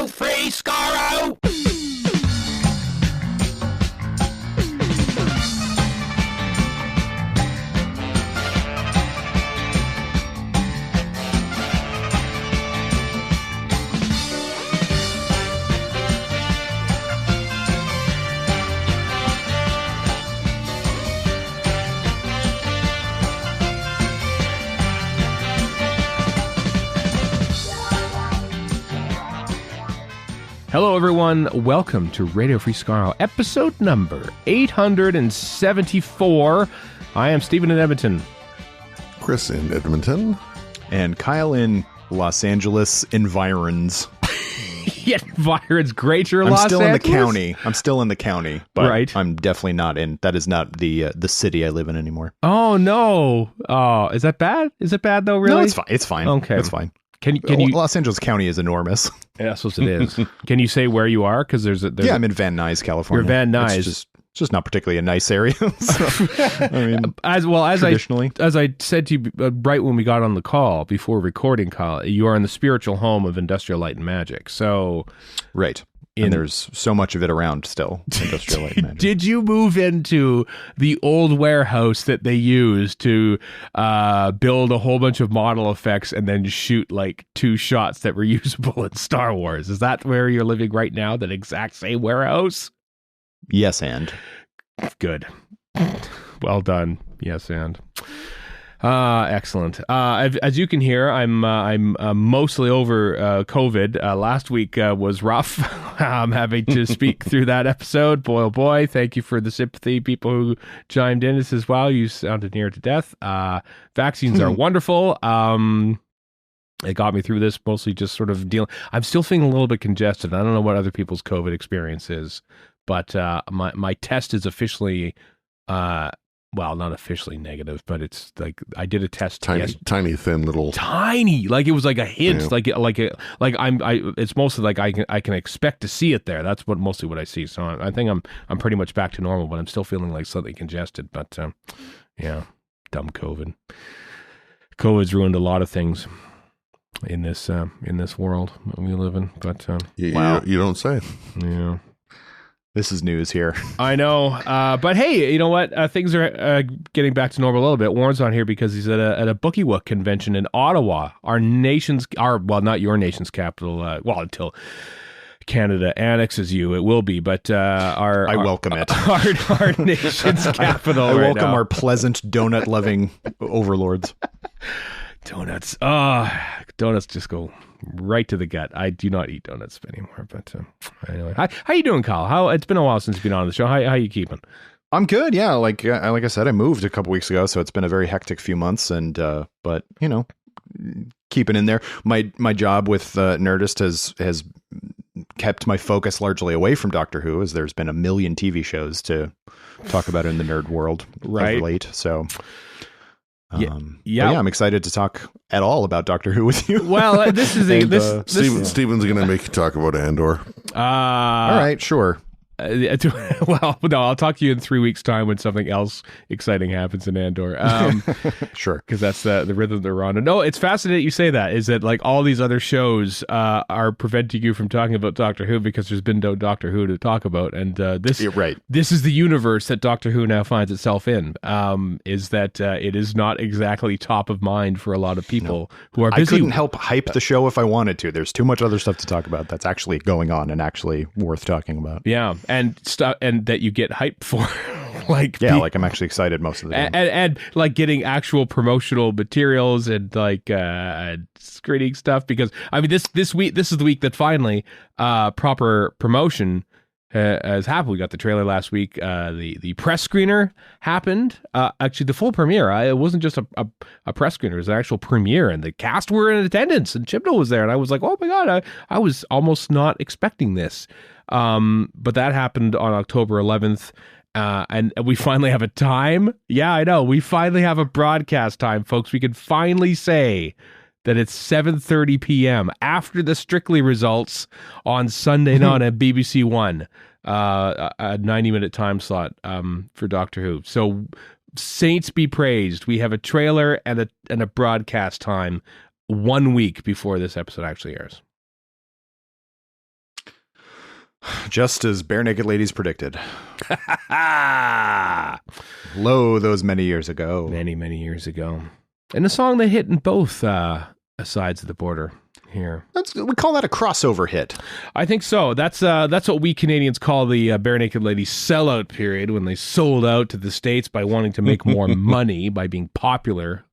Radio Free Skaro! Hello, everyone. Welcome to Radio Free Skaro, episode number 874. I am Stephen in Edmonton. Chris in Edmonton. And Kyle in Los Angeles environs. Yeah, environs greater I'm Los still Angeles? in the county. I'm still in the county, but Right. I'm definitely not in. That is not the city I live in anymore. Oh, no. Oh, is that bad? Is it bad, though, really? No, it's fine. It's fine. Okay. It's fine. Can you... Los Angeles County is enormous. Yeah, I suppose it is. Can you say where you are? Because there's I'm in Van Nuys, California. You're Van Nuys. It's just not particularly a nice area. So, I mean, as traditionally. as I said to you right when we got on the call before recording, Kyle, you are in the spiritual home of Industrial Light and Magic. So, right. And there's so much of it around still. Industrial Light and Magic. Did you move into the old warehouse that they use to build a whole bunch of model effects and then shoot like 2 shots that were usable in Star Wars? Is that where you're living right now? That exact same warehouse? Yes, and. Good. Well done. Yes, and. Excellent. As you can hear, I'm mostly over COVID. Last week was rough. I'm having to speak through that episode. Boy, oh boy. Thank you for the sympathy, people who chimed in. This as well. You sounded near to death. Vaccines are wonderful. It got me through this, mostly just sort of dealing. I'm still feeling a little bit congested. I don't know what other people's COVID experience is, but my test is officially... well, not officially negative, but it's like I did a test. Tiny, thin little. Tiny, like it was like a hint, Yeah. It's mostly like I can expect to see it there. That's mostly what I see. So I think I'm pretty much back to normal, but I'm still feeling like slightly congested. But yeah, dumb COVID. COVID's ruined a lot of things in this world that we live in. But Wow. You don't say. yeah. This is news here. I know, but hey, you know what? Things are getting back to normal a little bit. Warren's on here because he's at a Bookiewook convention in Ottawa, not your nation's capital. Until Canada annexes you, it will be. But I welcome it. Our nation's capital. I right welcome now. our pleasant donut-loving overlords. Donuts. Donuts just go right to the gut. I do not eat donuts anymore. But anyway, how you doing, Kyle? It's been a while since you've been on the show. How you keeping? I'm good. Yeah, like I said, I moved a couple weeks ago, so it's been a very hectic few months. And but you know, keeping in there. My job with Nerdist has kept my focus largely away from Doctor Who, as there's been a million TV shows to talk about in the nerd world right of late. So. Yeah. Yeah, I'm excited to talk at all about Doctor Who with you. Well, this is Steven's going to make you talk about Andor. All right, sure. Well, no, I'll talk to you in 3 weeks' time when something else exciting happens in Andor. Sure. Because that's the rhythm they're on. No, it's fascinating you say that, is that like all these other shows are preventing you from talking about Doctor Who because there's been no Doctor Who to talk about. And this is the universe that Doctor Who now finds itself in, is that it is not exactly top of mind for a lot of people who are busy. I couldn't help hype the show if I wanted to. There's too much other stuff to talk about that's actually going on and actually worth talking about. Yeah. And stuff, and that you get hyped for, like like I'm actually excited most of the time, and like getting actual promotional materials and like screening stuff, because I mean this is the week that finally proper promotion has happened. We got the trailer last week. The press screener happened. Actually, the full premiere. It wasn't just a press screener. It was an actual premiere, and the cast were in attendance, and Chibnall was there, and I was like, oh my god, I was almost not expecting this. But that happened on October 11th. And we finally have a time. Yeah, I know. We finally have a broadcast time, folks. We can finally say that it's 7:30 p.m. after the Strictly results on Sunday night at BBC One, a 90-minute time slot for Doctor Who. So saints be praised. We have a trailer and a broadcast time 1 week before this episode actually airs. Just as Bare Naked Ladies predicted. Lo, those many years ago. Many, many years ago. And a song that hit in both sides of the border here. We call that a crossover hit. I think so. That's what we Canadians call the Bare Naked Ladies sellout period, when they sold out to the States by wanting to make more money by being popular.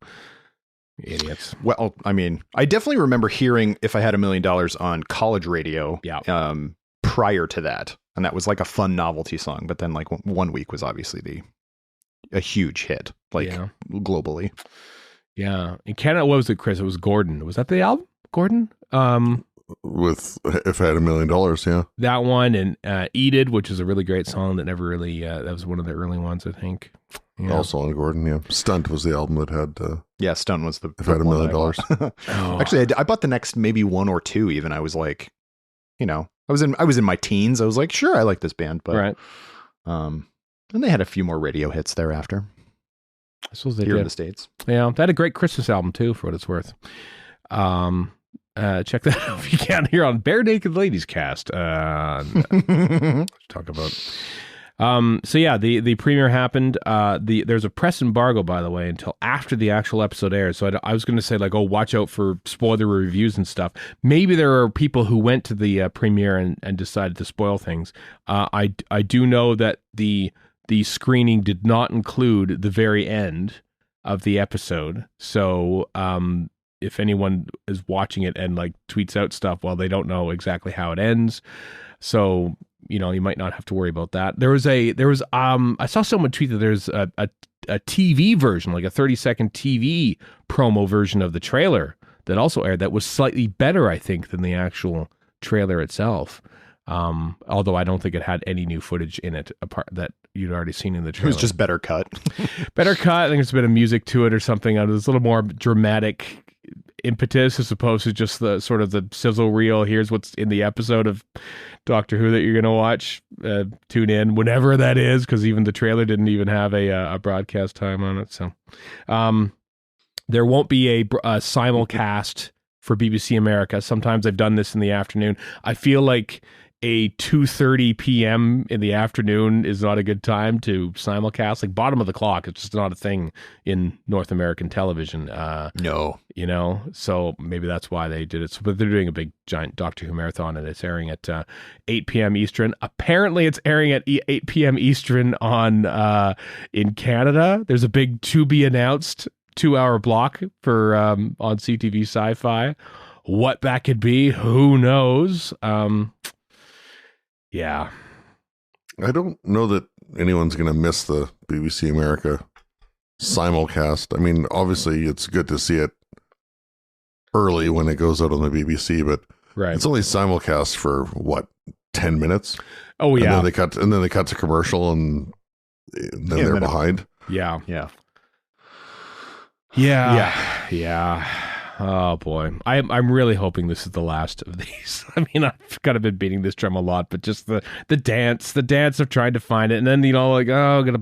Idiots. Well, I mean, I definitely remember hearing If I Had $1 Million on college radio prior to that. And that was like a fun novelty song. But then like 1 week was obviously a huge hit, globally. Yeah. In Canada, what was it, Chris? It was Gordon. Was that the album? Gordon? With If I Had $1 Million, yeah. That one, and Eat It, which is a really great song that never really, that was one of the early ones, I think. Yeah. Also on Gordon, yeah. Stunt was the album that had... Stunt was the... If I Had $1 Million. Actually, I bought the next maybe one or two even. I was like, I was in my teens. I was like, sure, I like this band. But, right. And they had a few more radio hits thereafter. I suppose they here did. In the States. Yeah, they had a great Christmas album too, for what it's worth. Check that out if you can here on Bare Naked Ladies Cast. Talk about. So yeah, the premiere happened. There's a press embargo, by the way, until after the actual episode airs. So I was going to say like, oh, watch out for spoiler reviews and stuff. Maybe there are people who went to the premiere and decided to spoil things. I do know that the screening did not include the very end of the episode. So if anyone is watching it and like tweets out stuff, well, they don't know exactly how it ends. So, you might not have to worry about that. I saw someone tweet that there's a TV version, like a 30-second TV promo version of the trailer that also aired that was slightly better, I think, than the actual trailer itself. Although I don't think it had any new footage in it apart that you'd already seen in the trailer. It was just better cut. Better cut. I think there's a bit of music to it or something. There's a little more dramatic impetus as opposed to just the sort of the sizzle reel. Here's what's in the episode of Doctor Who that you're going to watch. Tune in whenever that is, because even the trailer didn't even have a broadcast time on it. So there won't be a simulcast for BBC America. Sometimes they've done this in the afternoon. I feel like a 2:30 p.m. in the afternoon is not a good time to simulcast. Like bottom of the clock, it's just not a thing in North American television. No. So maybe that's why they did it. So, but they're doing a big giant Doctor Who marathon, and it's airing at 8 p.m. Eastern. Apparently it's airing at 8 p.m. Eastern in Canada. There's a big to be announced 2-hour block for on CTV Sci-Fi. What that could be, who knows? Yeah. I don't know that anyone's going to miss the BBC America simulcast. I mean, obviously it's good to see it early when it goes out on the BBC, but it's only simulcast for 10 minutes? Oh yeah. And then they cut to commercial and then they're behind. Yeah. Yeah. Yeah. Yeah. Oh boy, I'm really hoping this is the last of these. I mean, I've kind of been beating this drum a lot, but just the dance of trying to find it, and then I'm gonna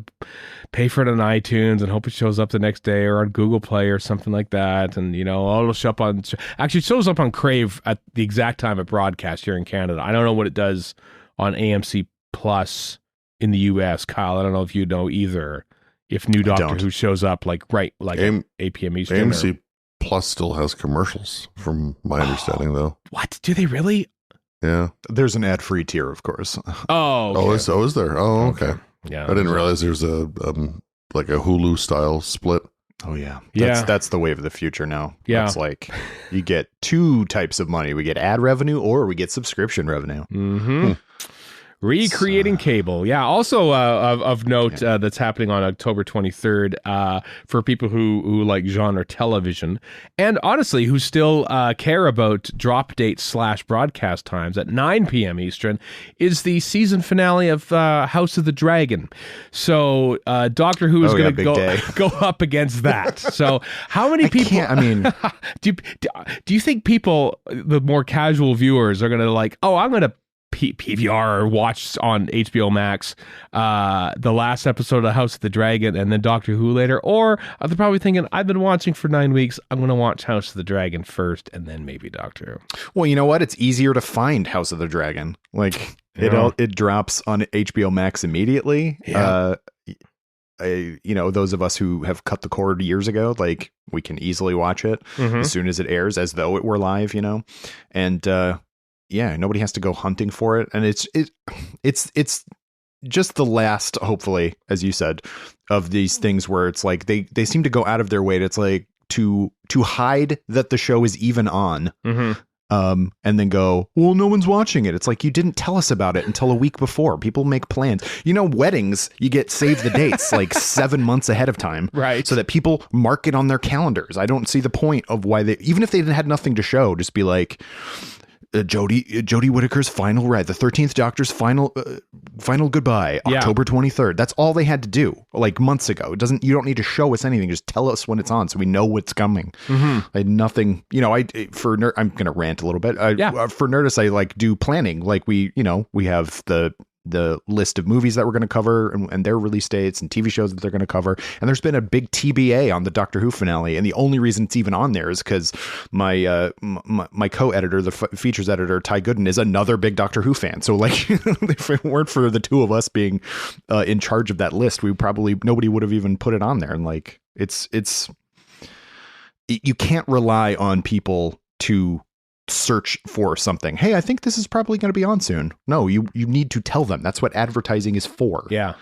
pay for it on iTunes and hope it shows up the next day or on Google Play or something like that, and it'll show up on. Actually, it shows up on Crave at the exact time of broadcast here in Canada. I don't know what it does on AMC Plus in the US, Kyle. I don't know if you know either. If new Doctor Who shows up at 8 p.m. Eastern. AMC Plus still has commercials, from my understanding, though. What? Do they really? Yeah. There's an ad-free tier, of course. Oh, okay. Is there? Oh, okay. Yeah. I didn't realize there's a Hulu style split. Oh yeah. Yeah. That's the wave of the future now. Yeah. It's like you get two types of money. We get ad revenue or we get subscription revenue. Mm-hmm. Recreating cable. Yeah. Also of note, that's happening on October 23rd for people who like genre television and honestly who still care about drop dates / broadcast times at 9 p.m. Eastern is the season finale of House of the Dragon. So Doctor Who is going to go up against that. So how many people? Do you think people, the more casual viewers, are going to I'm going to PVR or watch on HBO Max the last episode of House of the Dragon and then Doctor Who later? Or are they probably thinking, I've been watching for 9 weeks, I'm going to watch House of the Dragon first and then maybe Doctor Who? Well, you know what? It's easier to find House of the Dragon. It drops on HBO Max immediately. Yeah. Those of us who have cut the cord years ago, like, we can easily watch it as soon as it airs, as though it were live, and nobody has to go hunting for it. And it's just the last, hopefully, as you said, of these things where it's like they seem to go out of their way. It's like to hide that the show is even on. And then go, well, no one's watching it. It's like, you didn't tell us about it until a week before. People make plans. Weddings, you get save the dates like 7 months ahead of time. Right. So that people mark it on their calendars. I don't see the point of why even if they had nothing to show, just be like, Jodie Whittaker's final ride, the 13th Doctor's final goodbye, October 23rd. That's all they had to do, like, months ago. You don't need to show us anything. Just tell us when it's on so we know what's coming. I had nothing, I'm going to rant a little bit. For Nerdist, I do planning. Like, we have the list of movies that we're going to cover and their release dates and TV shows that they're going to cover. And there's been a big TBA on the Doctor Who finale. And the only reason it's even on there is because my co-editor, the features editor, Ty Gooden, is another big Doctor Who fan. So, like, if it weren't for the two of us being in charge of that list, nobody would have even put it on there. And, like, you can't rely on people to search for something. Hey, I think this is probably going to be on soon. No, you need to tell them. That's what advertising is for. Yeah.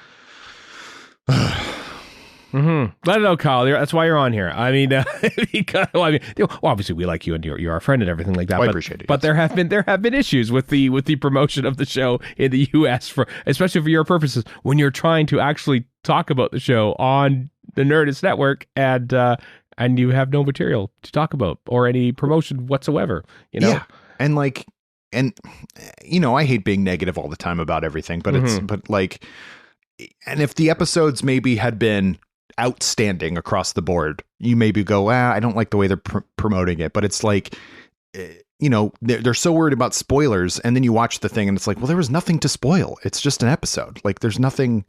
Let it know, Kyle. That's why you're on here. I mean, because, obviously we like you and you're our friend and everything like that. I appreciate it. But there have been issues with the promotion of the show in the U.S. especially for your purposes when you're trying to actually talk about the show on the Nerdist network and you have no material to talk about or any promotion whatsoever, Yeah. And I hate being negative all the time about everything, but and if the episodes maybe had been outstanding across the board, you maybe go, I don't like the way they're promoting it, but it's like, they're so worried about spoilers. And then you watch the thing and it's like, well, there was nothing to spoil. It's just an episode. Like, there's nothing.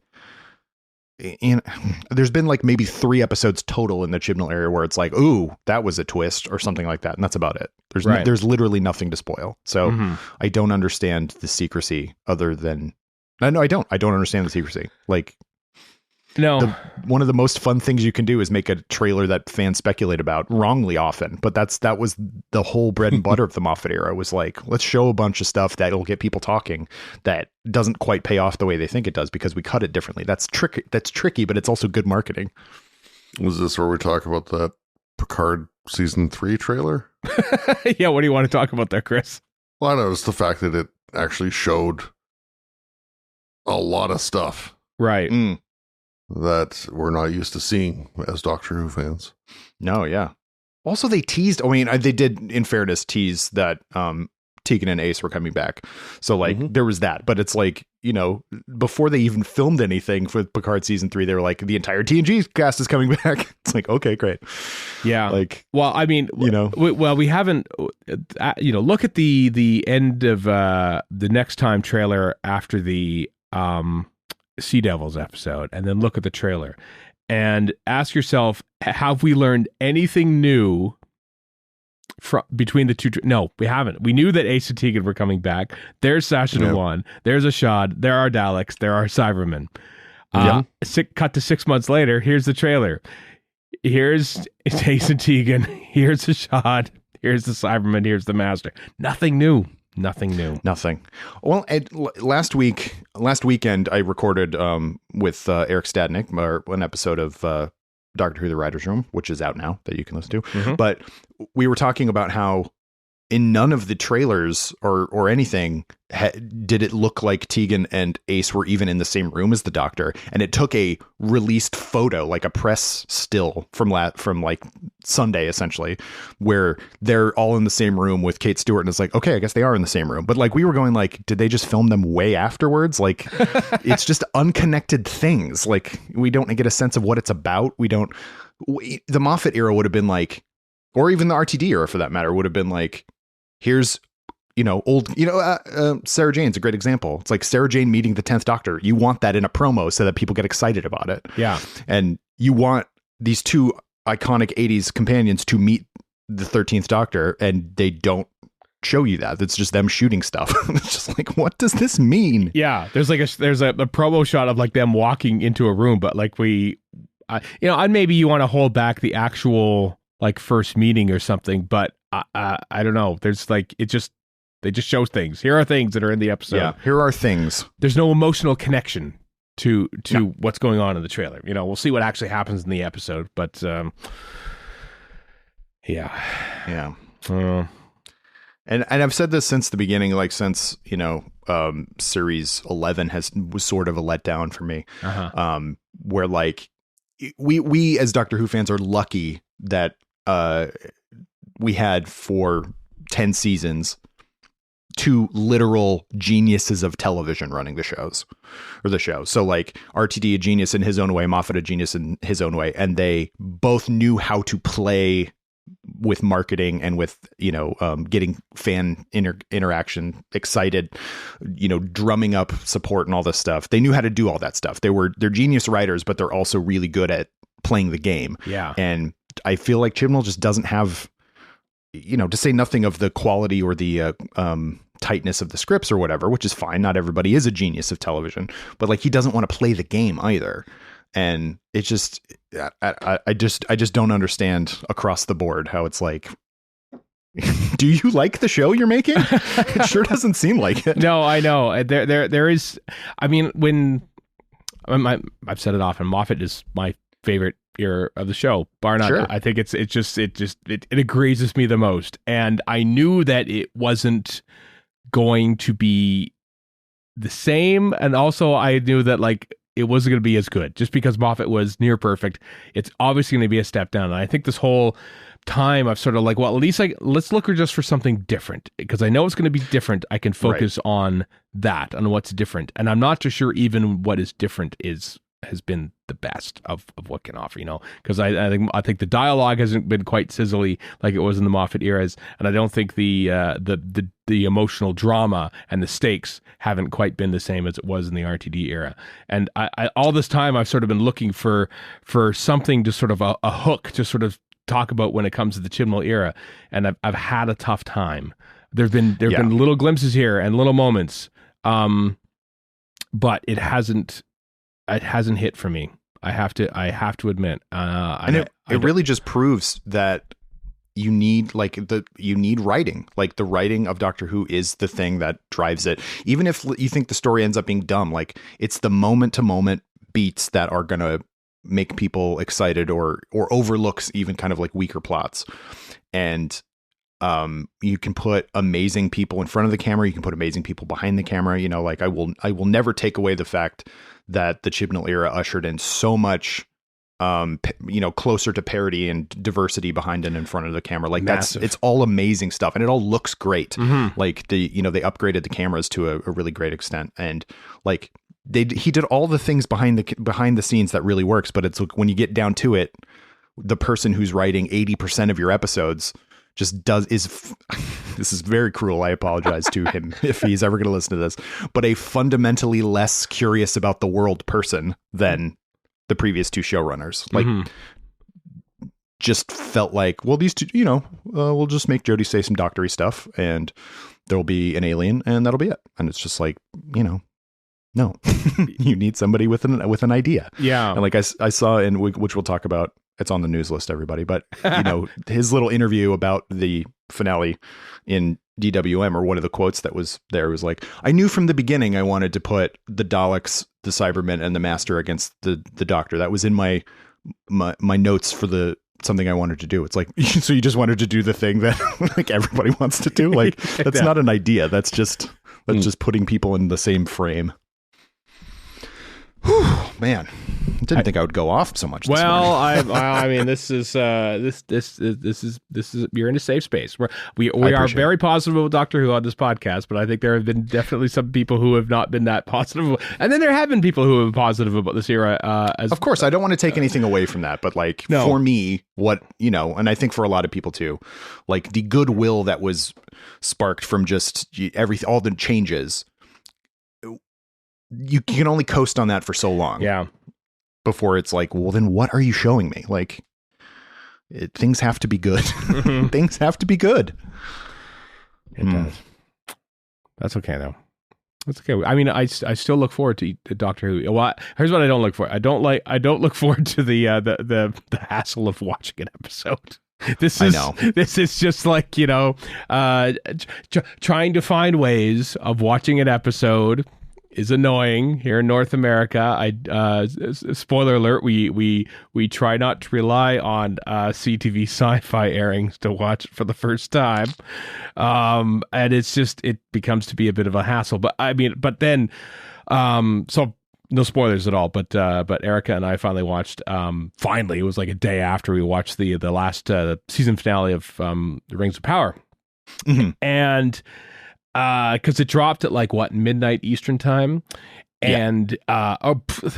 There's been like maybe 3 episodes total in the Chibnall area where it's like, ooh, that was a twist or something like that, and that's about it. There's literally nothing to spoil. So I don't understand the secrecy other than I don't understand the secrecy. Like, no, one of the most fun things you can do is make a trailer that fans speculate about wrongly often, but that was the whole bread and butter of the Moffat era. Was like, let's show a bunch of stuff that'll get people talking that doesn't quite pay off the way they think it does because we cut it differently. That's tricky, but it's also good marketing. Was this where we talk about that Picard season 3 trailer? Yeah, what do you want to talk about there, Chris? Well, I noticed the fact that it actually showed a lot of stuff. Right. That we're not used to seeing as Doctor Who fans. No, yeah. Also, they teased. I mean, they did, in fairness, tease that Tegan and Ace were coming back. So, like, there was that. But it's like, before they even filmed anything for Picard season 3, they were like, the entire TNG cast is coming back. It's like, okay, great. Yeah. Like, well, I mean, we haven't. Look at the end of the Next Time trailer after the Sea Devils episode, and then look at the trailer and ask yourself, have we learned anything new between the two? No, we haven't. We knew that Ace and Tegan were coming back. There's Sasha Dewan, there's Ashad, there are Daleks, there are Cybermen. Cut to 6 months later, here's the trailer. Here's Ace and Tegan, here's Ashad, here's the Cybermen, here's the Master. Nothing new. Nothing. Well, last weekend, I recorded with Eric Stadnick an episode of Doctor Who: The Writers' Room, which is out now that you can listen to. But we were talking about how in none of the trailers or anything did it look like Tegan and Ace were even in the same room as the Doctor. And it took a released photo, like a press still from like Sunday, essentially, where they're all in the same room with Kate Stewart. And it's like, okay, I guess they are in the same room. But like, we were going like, did they just film them way afterwards? Like, it's just unconnected things. Like, we don't get a sense of what it's about. The Moffat era would have been like, or even the RTD era for that matter, would have been like, here's, Sarah Jane's a great example. It's like Sarah Jane meeting the 10th Doctor. You want that in a promo so that people get excited about it. Yeah. And you want these two iconic 80s companions to meet the 13th Doctor, and they don't show you that. It's just them shooting stuff. It's just like, what does this mean? Yeah, there's like a promo shot of like them walking into a room, but like and maybe you want to hold back the actual like first meeting or something, but I don't know. There's like they just show things. Here are things that are in the episode. Yeah, here are things. There's no emotional connection to what's going on in the trailer. We'll see what actually happens in the episode, but yeah. And I've said this since the beginning, like since series 11 was sort of a letdown for me, where like we as Doctor Who fans are lucky that we had for 10 seasons 2 literal geniuses of television running the show. So like RTD a genius in his own way, Moffat a genius in his own way, and they both knew how to play with marketing and with getting fan interaction excited, drumming up support and all this stuff. They knew how to do all that stuff. They're genius writers, but they're also really good at playing the game. Yeah. And I feel like Chibnall just doesn't have, to say nothing of the quality or the tightness of the scripts or whatever, which is fine. Not everybody is a genius of television, but like he doesn't want to play the game either. And it's just, I just don't understand across the board how it's like, do you like the show you're making? It sure doesn't seem like it. No, I know. There is, I mean, I've said it often, Moffat is my favorite era of the show, bar none. Sure. I think it agrees with me the most. And I knew that it wasn't going to be the same. And also I knew that like, it wasn't going to be as good just because Moffat was near perfect. It's obviously going to be a step down. And I think this whole time I've sort of like, well, at least let's look just for something different because I know it's going to be different. I can focus on that, on what's different. And I'm not too sure even what is different has been the best of what can offer, because I think the dialogue hasn't been quite sizzly like it was in the Moffat eras, and I don't think the emotional drama and the stakes haven't quite been the same as it was in the RTD era. And I all this time I've sort of been looking for something to sort of a hook to sort of talk about when it comes to the Chibnall era, and I've had a tough time. There've been little glimpses here and little moments, but it hasn't hit for me. I have to admit. It really just proves that you need writing. Like the writing of Doctor Who is the thing that drives it. Even if you think the story ends up being dumb, like it's the moment to moment beats that are going to make people excited or overlooks even kind of like weaker plots. And you can put amazing people in front of the camera. You can put amazing people behind the camera. Like I will never take away the fact that the Chibnall era ushered in so much, closer to parody and diversity behind and in front of the camera. Like Massive. It's all amazing stuff, and it all looks great. Mm-hmm. Like they upgraded the cameras to a really great extent, and like he did all the things behind the scenes that really works. But it's like when you get down to it, the person who's writing 80% of your episodes just this is very cruel. I apologize to him if he's ever going to listen to this, but a fundamentally less curious about the world person than the previous 2 showrunners. Like, just felt like, well, these 2, we'll just make Jodie say some doctory stuff and there'll be an alien and that'll be it. And it's just like, no, you need somebody with an idea. Yeah. And like I saw which we'll talk about. It's on the news list, everybody. But, his little interview about the finale in DWM, or one of the quotes that was there was like, I knew from the beginning I wanted to put the Daleks, the Cybermen, and the Master against the Doctor. That was in my notes for something I wanted to do. It's like, so you just wanted to do the thing that like everybody wants to do? Like, that's not an idea. That's just putting people in the same frame. Whew, man, I didn't think I would go off so much. I mean, this is you're in a safe space. We are very positive about Doctor Who on this podcast, but I think there have been definitely some people who have not been that positive, and then there have been people who have been positive about this era. Of course, I don't want to take anything away from that, but like for me, and I think for a lot of people too, like the goodwill that was sparked from just all the changes. You can only coast on that for so long. Yeah. Before it's like, well, then what are you showing me? Like, things have to be good. Things have to be good. It does. That's okay though. That's okay. I mean, I still look forward to Doctor Who. Well, here's what I don't look for. I don't look forward to the hassle of watching an episode. This is just like, trying to find ways of watching an episode is annoying here in North America. Spoiler alert, we try not to rely on CTV sci-fi airings to watch it for the first time. And it becomes to be a bit of a hassle. But then so no spoilers at all, but Erica and I finally watched, it was like a day after we watched the last season finale of The Rings of Power. Mm-hmm. And because it dropped at midnight Eastern time, and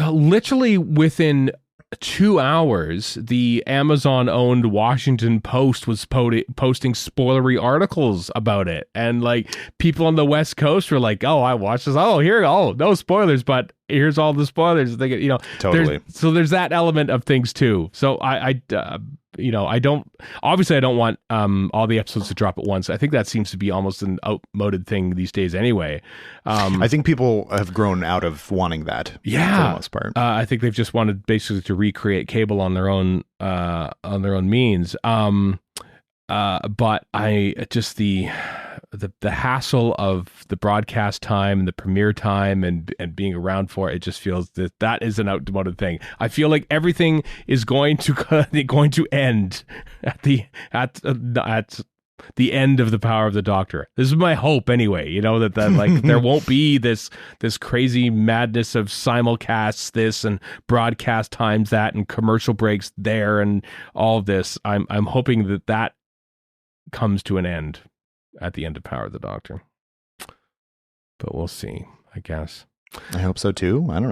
literally within 2 hours, the Amazon-owned Washington Post was posting spoilery articles about it, and people on the West Coast were like, "Oh, I watched this. No spoilers, but here's all the spoilers." They get, totally. There's that element of things too. So I don't want all the episodes to drop at once. I think that seems to be almost an outmoded thing these days anyway. I think people have grown out of wanting that. Yeah, for the most part. I think they've just wanted basically to recreate cable on their own means. But the hassle of the broadcast time and the premiere time and being around for it just feels that is an outmoded thing. I feel like everything is going to end at the end of the Power of the Doctor. This is my hope anyway, that there won't be this crazy madness of simulcasts this and broadcast times that and commercial breaks there and all of this. I'm hoping that comes to an end at the end of Power of the Doctor. But we'll see, I guess. I hope so too. I don't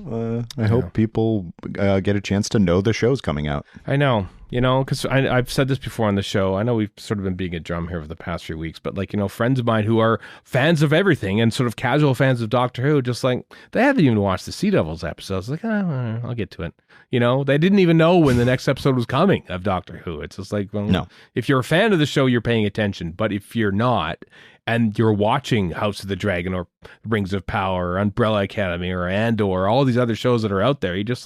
know. I hope people get a chance to know the show's coming out. I know, because I've said this before on the show. I know we've sort of been beating a drum here for the past 3 weeks, but friends of mine who are fans of everything and sort of casual fans of Doctor Who, just they haven't even watched the Sea Devils episodes. I'll get to it. They didn't even know when the next episode was coming of Doctor Who. It's just no. If you're a fan of the show, you're paying attention, but if you're not, and you're watching House of the Dragon or Rings of Power or Umbrella Academy or Andor or all these other shows that are out there, you're just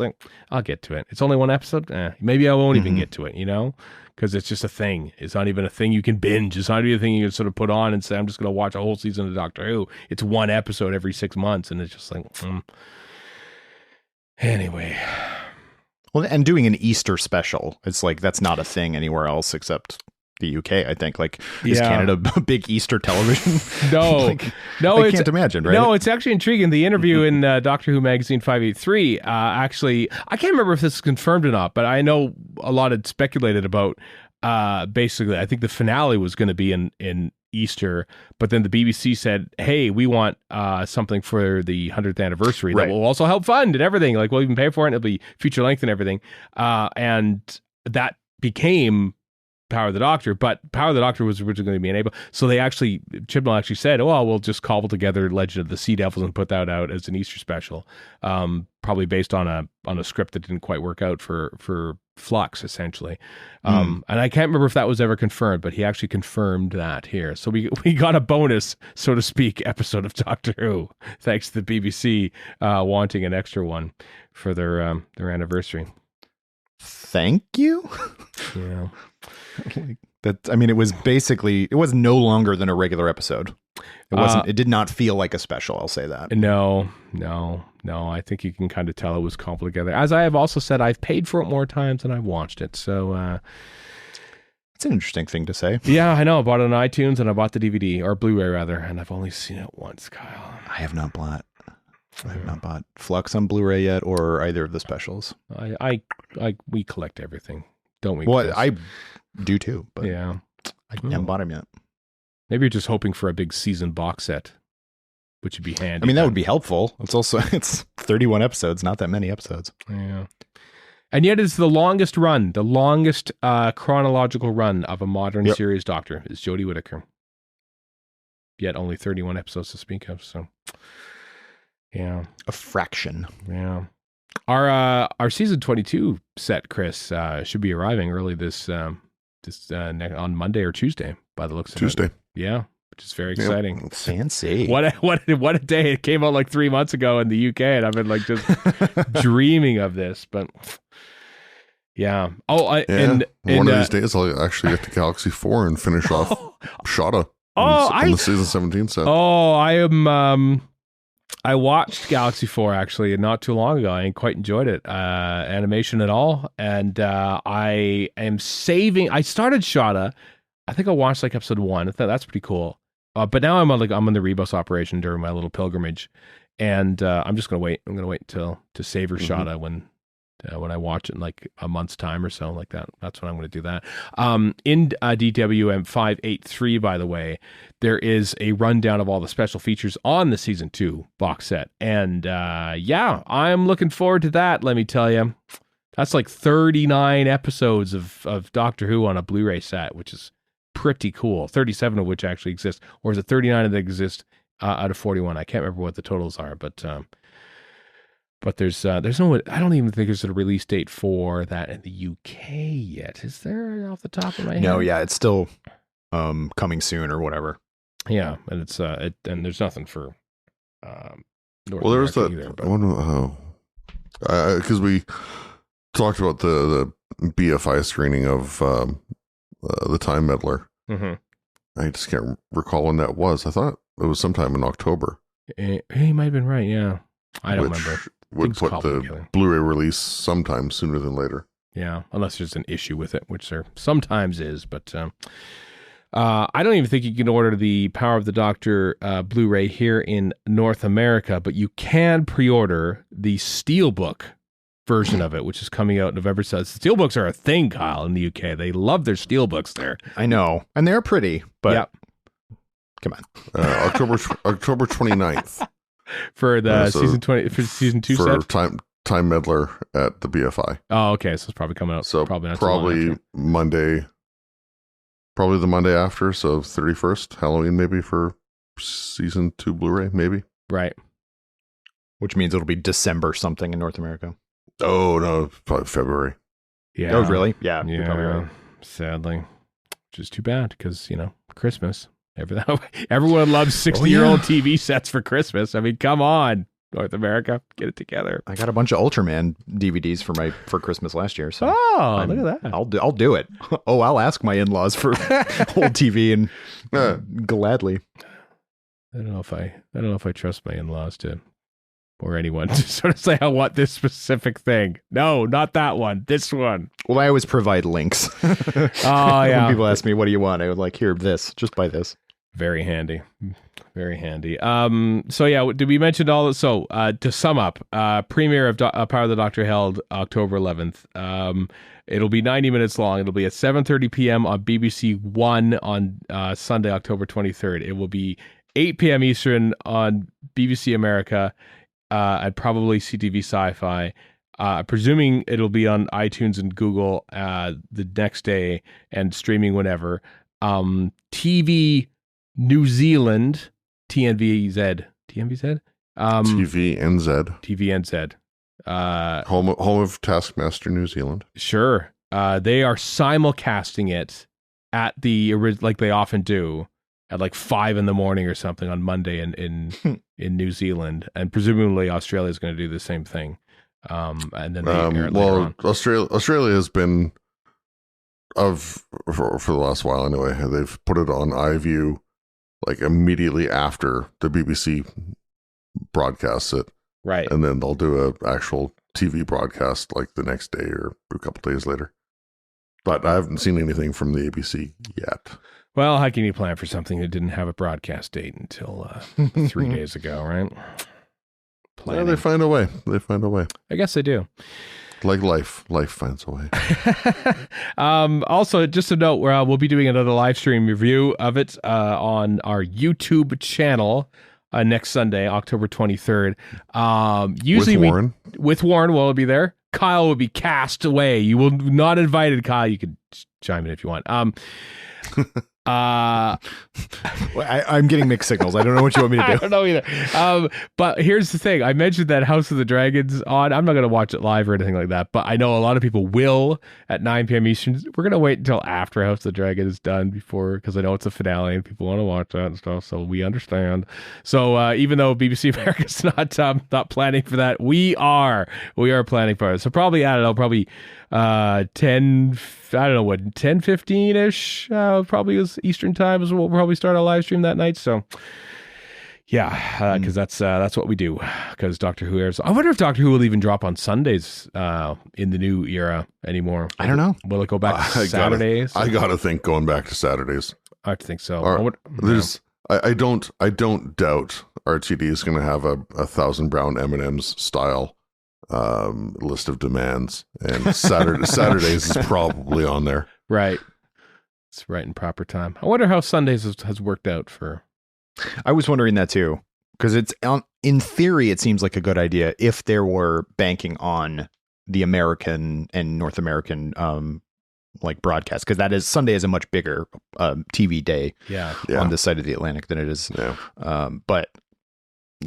I'll get to it. It's only one episode. Maybe I won't even get to it, because it's just a thing. It's not even a thing you can binge. It's not even a thing you can sort of put on and say, I'm just going to watch a whole season of Doctor Who. It's one episode every 6 months, and it's just Anyway. Well, and doing an Easter special, it's that's not a thing anywhere else except the UK, I think. Is Canada a big Easter television? No, no, I can't imagine, right? No, it's actually intriguing. The interview in Doctor Who Magazine 583, actually, I can't remember if this is confirmed or not, but I know a lot had speculated about, basically, I think the finale was going to be in Easter, but then the BBC said, hey, we want something for the 100th anniversary that will also help fund and everything. We'll even pay for it, and it'll be feature length and everything. And that became Power of the Doctor, but Power of the Doctor was originally going to be enabled. So Chibnall actually said, we'll just cobble together Legend of the Sea Devils and put that out as an Easter special, probably based on a script that didn't quite work out for Flux, essentially. And I can't remember if that was ever confirmed, but he actually confirmed that here. So we got a bonus, so to speak, episode of Doctor Who, thanks to the BBC wanting an extra one for their anniversary. Thank you. Yeah. It was no longer than a regular episode. It wasn't. It did not feel like a special. I'll say that. No. I think you can kind of tell it was cobbled together. As I have also said, I've paid for it more times than I've watched it. So it's an interesting thing to say. Yeah, I know. I bought it on iTunes and I bought the DVD or Blu-ray rather, and I've only seen it once, Kyle. I have not bought Flux on Blu-ray yet, or either of the specials. We collect everything, don't we? Well, I do too, but yeah, I haven't bought them yet. Maybe you're just hoping for a big season box set, which would be handy. I mean, that would be helpful. It's 31 episodes, not that many episodes. Yeah. And yet it's the longest chronological run of a modern series Doctor is Jodie Whittaker. Yet only 31 episodes to speak of, so yeah. A fraction. Yeah. Our season 22 set, Chris, should be arriving early this on Monday or Tuesday by the looks of it. Tuesday. Yeah, which is very exciting. Yep. Fancy. What a day! It came out like 3 months ago in the UK, and I've been like just dreaming of this. But yeah. And one of these days I'll actually get to Galaxy 4 and finish off Shada on the season 17 set. Oh, I watched Galaxy 4 actually not too long ago. I quite enjoyed it. Animation and all. And I am saving. I started Shada. I think I watched like episode 1. I thought that's pretty cool. But now I'm on the Rebus operation during my little pilgrimage. And I'm just going to wait. I'm going to wait until to savor Shada when I watch it in like a month's time or so like that. That's when I'm going to do that. In DWM 583, by the way, there is a rundown of all the special features on the season 2 box set. And I'm looking forward to that. Let me tell you, that's like 39 episodes of Doctor Who on a Blu-ray set, which is pretty cool. 37 of which actually exist, or is it 39 that exist out of 41? I can't remember what the totals are, but there's no, I don't even think there's a release date for that in the UK yet. Is there off the top of my head? No, yeah, it's still coming soon or whatever. Yeah, and it's and there's nothing for North Well, there's America that either, but one because we talked about the BFI screening of the Time Meddler. Mm-hmm. I just can't recall when that was. I thought it was sometime in October. He might have been right. Yeah, I don't remember. Would Things put cobble the together. Blu-ray release sometime sooner than later. Yeah, unless there's an issue with it, which there sometimes is. But I don't even think you can order the Power of the Doctor Blu-ray here in North America, but you can pre-order the Steelbook version of it, which is coming out November 7th. Steelbooks are a thing, Kyle, in the UK. They love their Steelbooks there. I know, and they're pretty, but Yep. come on. October 29th For the season 2 for set? Time Meddler at the BFI. Oh, okay. So it's probably coming out. So probably not too long probably after. Monday, probably the Monday after. So 31st, Halloween maybe for season 2 Blu-ray, maybe. Right. Which means it'll be December something in North America. Oh no, probably February. Yeah. Oh, really? Yeah. You're probably Yeah. right. Sadly. Which is too bad because, Christmas. Everyone loves 60-year-old TV sets for Christmas. I mean, come on, North America, get it together. I got a bunch of Ultraman DVDs for Christmas last year. So Look at that. I'll do it. Oh, I'll ask my in-laws for old TV and gladly. I don't know if I trust my in-laws or anyone to sort of say I want this specific thing. No, not that one. This one. Well, I always provide links. Oh yeah. When people ask me, "What do you want?" I would like, "Here, this. Just buy this." Very handy. Very handy. So yeah, did we mention all this? So to sum up, premiere of Power of the Doctor held October 11th. It'll be 90 minutes long. It'll be at 7:30 p.m. on BBC One on Sunday, October 23rd. It will be 8 p.m. Eastern on BBC America and probably CTV Sci-Fi. Presuming it'll be on iTunes and Google the next day and streaming whenever. TV New Zealand, TNVZ. TVNZ. Home of Taskmaster New Zealand. Sure. They are simulcasting it at like they often do at like 5 a.m. or something on Monday in New Zealand, and presumably Australia is going to do the same thing. And then they air it later on. Australia has been for the last while anyway. They've put it on iView like immediately after the BBC broadcasts it, Right. and then they'll do a actual TV broadcast like the next day or a couple days later. But I haven't seen anything from the ABC yet. Well, how can you plan for something that didn't have a broadcast date until 3 days ago, right? Yeah, they find a way. I guess they do. Like life finds a way. Also, just a note, we'll be doing another live stream review of it on our YouTube channel next Sunday, October 23rd. Usually with Warren will be there. Kyle will be cast away. You will not invited, Kyle. You could chime in if you want. Uh, I'm getting mixed signals. I don't know what you want me to I do. don't know either. But here's the thing. I mentioned that House of the Dragons on. I'm not going to watch it live or anything like that, but I know a lot of people will at 9 p.m. Eastern. We're going to wait until after House of the Dragon is done because I know it's a finale and people want to watch that and stuff, so we understand. So even though BBC America's not planning for that, we are planning for it. So probably, I don't know, 10, I don't know what, 10:15-ish, probably is Eastern time is what we'll probably start our live stream that night. So yeah, because that's what we do, because Doctor Who airs. I wonder if Doctor Who will even drop on Sundays in the new era anymore. I don't know. Will it go back to Saturdays? I gotta think going back to Saturdays. I think so. I don't doubt RTD is going to have a 1,000 brown M&Ms style list of demands, and Saturdays is probably on there. Right. It's right in proper time. I wonder how Sundays has worked out for. I was wondering that too, because in theory, it seems like a good idea if there were banking on the American and North American like broadcast, because Sunday is a much bigger TV day on this side of the Atlantic than it is. Yeah. But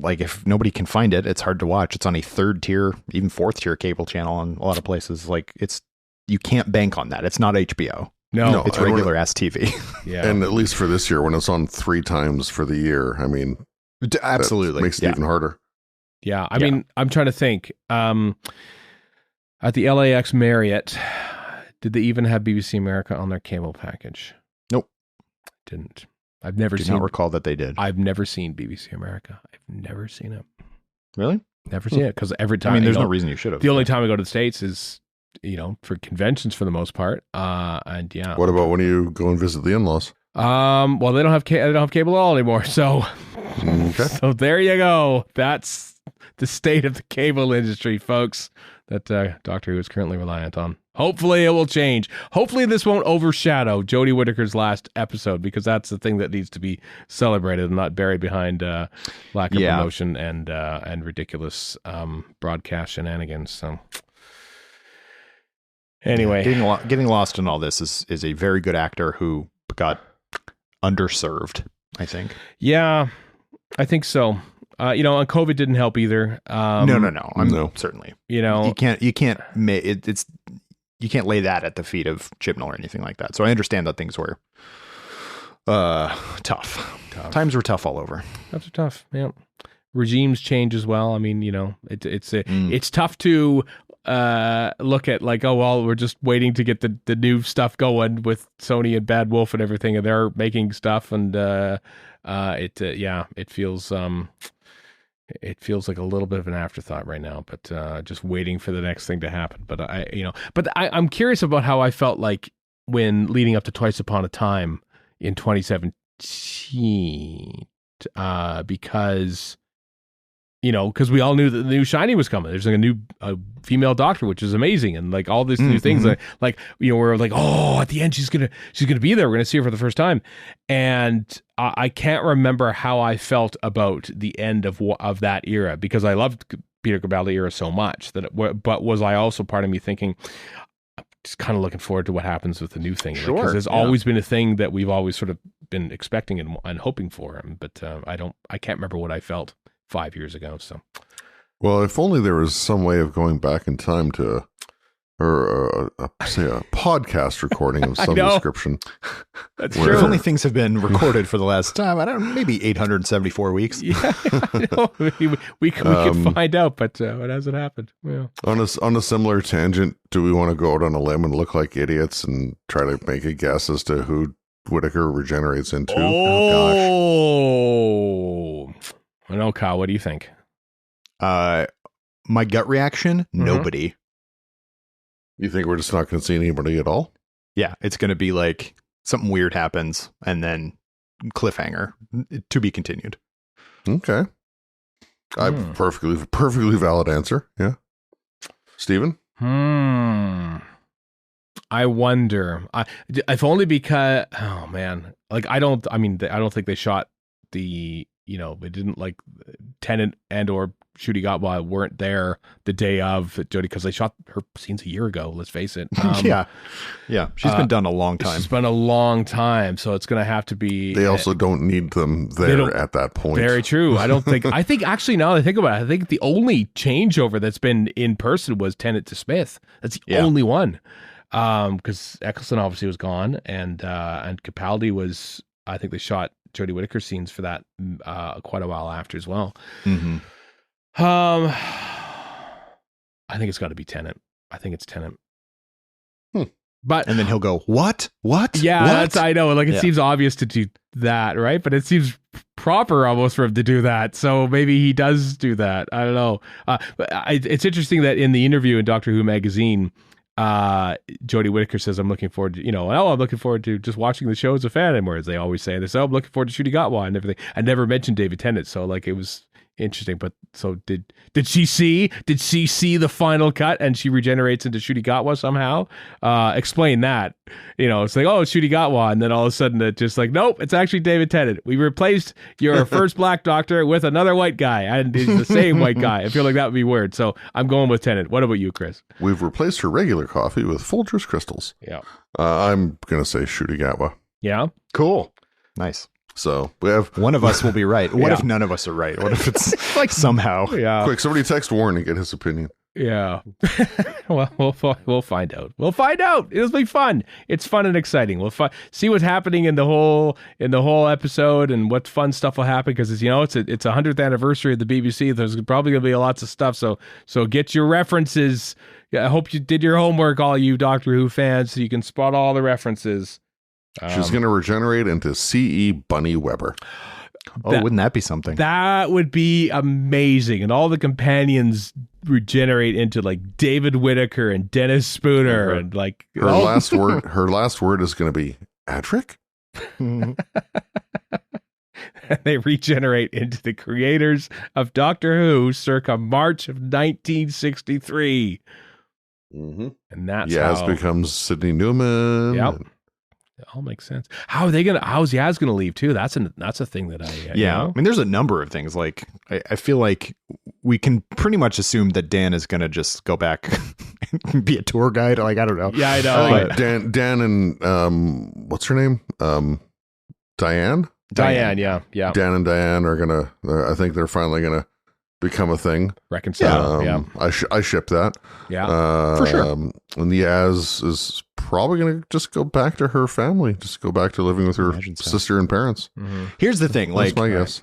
like, if nobody can find it, it's hard to watch. It's on a 3rd tier, even 4th tier cable channel in a lot of places. Like, you can't bank on that. It's not HBO. No, it's regular ass TV. Yeah. And at least for this year, when it's on 3 times for the year, I mean, absolutely makes it even harder. Yeah. I mean, I'm trying to think. At the LAX Marriott, did they even have BBC America on their cable package? Nope. Didn't. I've never Do not recall that they did. I've never seen BBC America. I've never seen it. Really? Never seen it, because every time. I mean, there's no reason you should have. The only time I go to the States is, for conventions for the most part. And yeah. What about when you go and visit the in-laws? Well, they don't have cable at all anymore. So, Okay. So there you go. That's the state of the cable industry, folks, that Doctor Who is currently reliant on. Hopefully it will change. Hopefully this won't overshadow Jodie Whittaker's last episode, because that's the thing that needs to be celebrated and not buried behind lack of promotion and ridiculous broadcast shenanigans. So anyway, getting lost in all this is a very good actor who got underserved, I think. Yeah, I think so. And COVID didn't help either. No. Certainly. You can't lay that at the feet of Chibnall or anything like that. So I understand that things were tough. Times were tough all over. Times are tough. Yeah. Regimes change as well. I mean, it's tough to look at like, oh, well, we're just waiting to get the new stuff going with Sony and Bad Wolf and everything, and they're making stuff, and it feels like a little bit of an afterthought right now, but just waiting for the next thing to happen. But I'm curious about how I felt like when leading up to Twice Upon a Time in 2017, because we all knew that the new Shiny was coming. There's like a female Doctor, which is amazing, and like all these new things, we're like, oh, at the end she's gonna be there. We're gonna see her for the first time, and I can't remember how I felt about the end of that era, because I loved Peter Capaldi era so much but was I also part of me thinking, I'm just kind of looking forward to what happens with the new thing? Sure, because there's always been a thing that we've always sort of been expecting and hoping for, but I can't remember what I felt 5 years ago. So, well, if only there was some way of going back in time to, or say a podcast recording of some description. That's true. If only things have been recorded for the last time, I don't know, maybe 874 weeks. Yeah, I know. We can find out, but it hasn't happened. Yeah. On a similar tangent, do we want to go out on a limb and look like idiots and try to make a guess as to who Whittaker regenerates into? Oh gosh. I know, Kyle. What do you think? My gut reaction: nobody. You think we're just not going to see anybody at all? Yeah, it's going to be like something weird happens, and then cliffhanger to be continued. Okay, perfectly valid answer. Yeah, Stephen. I wonder. If only because, oh man, like I don't think they shot the. It didn't like Tennant and or Ncuti Gatwa weren't there the day of Jodie, because they shot her scenes a year ago. Let's face it. Yeah, she's been done a long time. It's been a long time, so it's going to have to be. They also don't need them there at that point. Very true. I don't think. I think actually, now that I think about it, I think the only changeover that's been in person was Tennant to Smith. That's the only one, because Eccleston obviously was gone, and Capaldi was. I think they shot Jodie Whittaker scenes for that quite a while after as well. Mm-hmm. I think it's got to be Tennant. I think it's Tennant. But and then he'll go, what? Yeah, what? That's, I know. Like, it seems obvious to do that, right? But it seems proper almost for him to do that. So maybe he does do that. I don't know. But it's interesting that in the interview in Doctor Who magazine, Jodie Whittaker says, I'm looking forward to, I'm looking forward to just watching the show as a fan anymore, as they always say. They say, I'm looking forward to Ncuti Gatwa and everything. I never mentioned David Tennant, so like it was interesting. But so did she see the final cut and she regenerates into Ncuti Gatwa somehow? Explain that. It's like, oh, it's Ncuti Gatwa, and then all of a sudden it's just like, nope, it's actually David Tennant. We replaced your first black doctor with another white guy, and it's the same white guy. I feel like that would be weird, so I'm going with Tennant. What about you, Chris? We've replaced her regular coffee with Folgers crystals. Yeah. I'm gonna say Ncuti Gatwa. Yeah. Cool. Nice. So we have one of us will be right. What if none of us are right? What if it's like somehow? Yeah. Quick, somebody text Warren and get his opinion. Yeah. Well, we'll find out. We'll find out. It'll be fun. It's fun and exciting. We'll see what's happening in the whole episode and what fun stuff will happen, because it's 100th anniversary of the BBC. There's probably going to be lots of stuff. So get your references. I hope you did your homework, all you Doctor Who fans, so you can spot all the references. She's going to regenerate into C.E. Bunny Weber. Wouldn't that be something? That would be amazing. And all the companions regenerate into like David Whittaker and Dennis Spooner and like her last word. Her last word is going to be Adric. They regenerate into the creators of Doctor Who circa March of 1963. Mm-hmm. And that's Yaz becomes Sidney Newman. Yep. It all makes sense. How's Yaz gonna leave too? That's a thing that I mean, there's a number of things. Like I feel like we can pretty much assume that Dan is gonna just go back and be a tour guide. Like, I don't know. Yeah, I know. Dan and what's her name? Diane. Yeah. Dan and Diane are gonna. I think they're finally gonna become a thing. Reconcile. I ship that. Yeah, for sure. And Yaz is probably going to just go back to her family, just go back to living with her sister and parents. Mm-hmm. Here's the thing. That's my guess.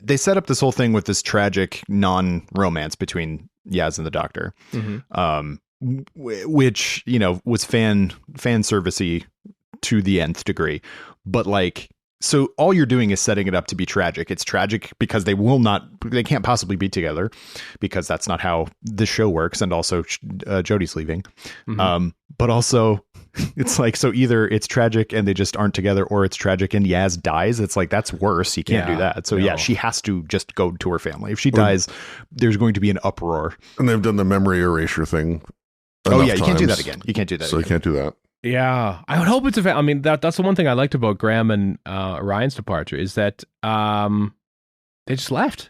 They set up this whole thing with this tragic non-romance between Yaz and the Doctor, which, was fan servicey to the nth degree. But like, so all you're doing is setting it up to be tragic. It's tragic because they can't possibly be together, because that's not how the show works. And also Jodie's leaving. Mm-hmm. But also it's like, so either it's tragic and they just aren't together, or it's tragic and Yaz dies. It's like, that's worse. You can't do that. So she has to just go to her family. If she dies, there's going to be an uproar. And they've done the memory erasure thing. You can't do that again. You can't do that. So you can't do that. Yeah, I would hope it's I mean, that's the one thing I liked about Graham and Ryan's departure, is that they just left.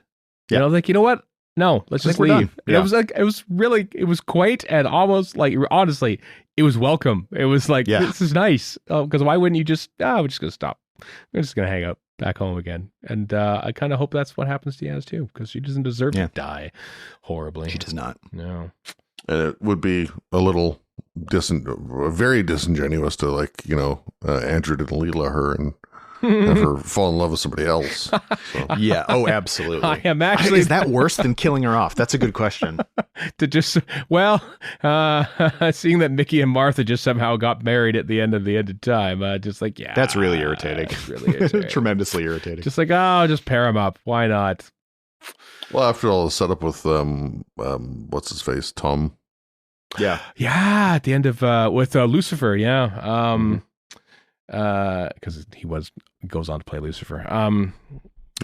Yeah. Like, you know what? No, let's just leave. Yeah. It was quaint and almost like, honestly, it was welcome. It was like, this is nice. Because why wouldn't you just, we're just going to stop. We're just going to hang out back home again. And I kind of hope that's what happens to Yaz too, because she doesn't deserve to die horribly. She does not. No. And it would be a little very disingenuous to Andrew didn't Leela her and have her fall in love with somebody else. So. Yeah. Oh, absolutely. I am actually. Is that worse than killing her off? That's a good question. To just, seeing that Mickey and Martha just somehow got married at the end of time, just like, that's really irritating. It's really irritating. Tremendously irritating. Just like, just pair them up. Why not? Well, after all, the setup with what's his face, Tom. Yeah. At the end of with Lucifer, because he goes on to play Lucifer.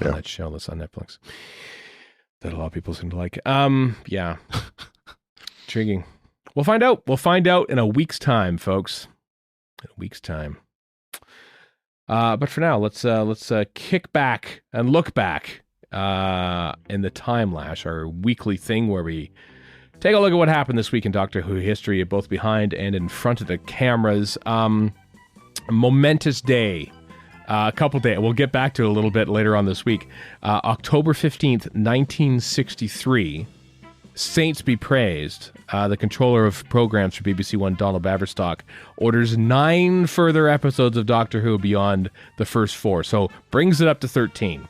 That show that's on Netflix that a lot of people seem to like. Intriguing. We'll find out. We'll find out in a week's time, folks. In a week's time. But for now, let's kick back and look back in the Time Lash, our weekly thing where we take a look at what happened this week in Doctor Who history, both behind and in front of the cameras. Momentous day. A couple days. We'll get back to it a little bit later on this week. October 15th, 1963. Saints be praised. The controller of programs for BBC One, Donald Baverstock, orders 9 further episodes of Doctor Who beyond the first 4. So brings it up to 13.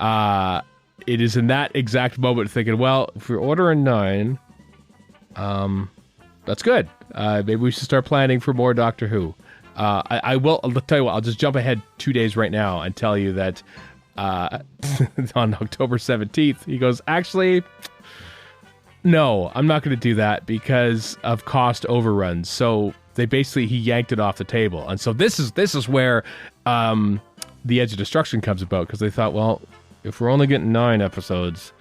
It is in that exact moment thinking, well, if we're ordering 9, that's good. Maybe we should start planning for more Doctor Who. I'll tell you what, I'll just jump ahead 2 days right now and tell you that on October 17th, he goes, actually, no, I'm not going to do that because of cost overruns. So he yanked it off the table. And so this is where The Edge of Destruction comes about, because they thought, well, if we're only getting 9 episodes,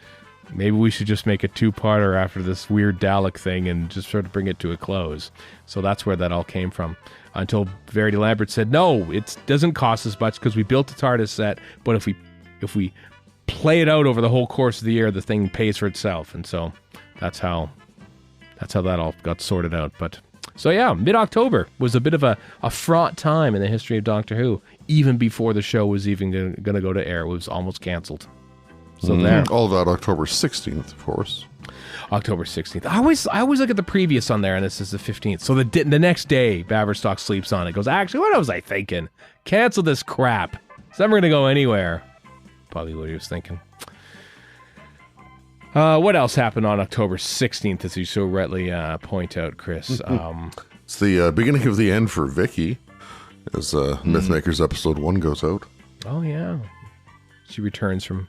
maybe we should just make a 2-parter after this weird Dalek thing and just sort of bring it to a close. So that's where that all came from. Until Verity Lambert said, no, it doesn't cost as much because we built the TARDIS set, but if we play it out over the whole course of the year, the thing pays for itself. And so that's how that all got sorted out. But so yeah, mid-October was a bit of a fraught time in the history of Doctor Who, even before the show was even going to go to air. It was almost canceled. So there. All that October 16th, of course. October 16th. I always look at the previous on there, and this is the 15th. So the next day, Baverstock sleeps on it. Goes, actually, what was I thinking? Cancel this crap. It's never going to go anywhere. Probably what he was thinking. What else happened on October 16th, as you so rightly point out, Chris? It's the beginning of the end for Vicky, as Mythmakers Episode 1 goes out. Oh, yeah. She returns from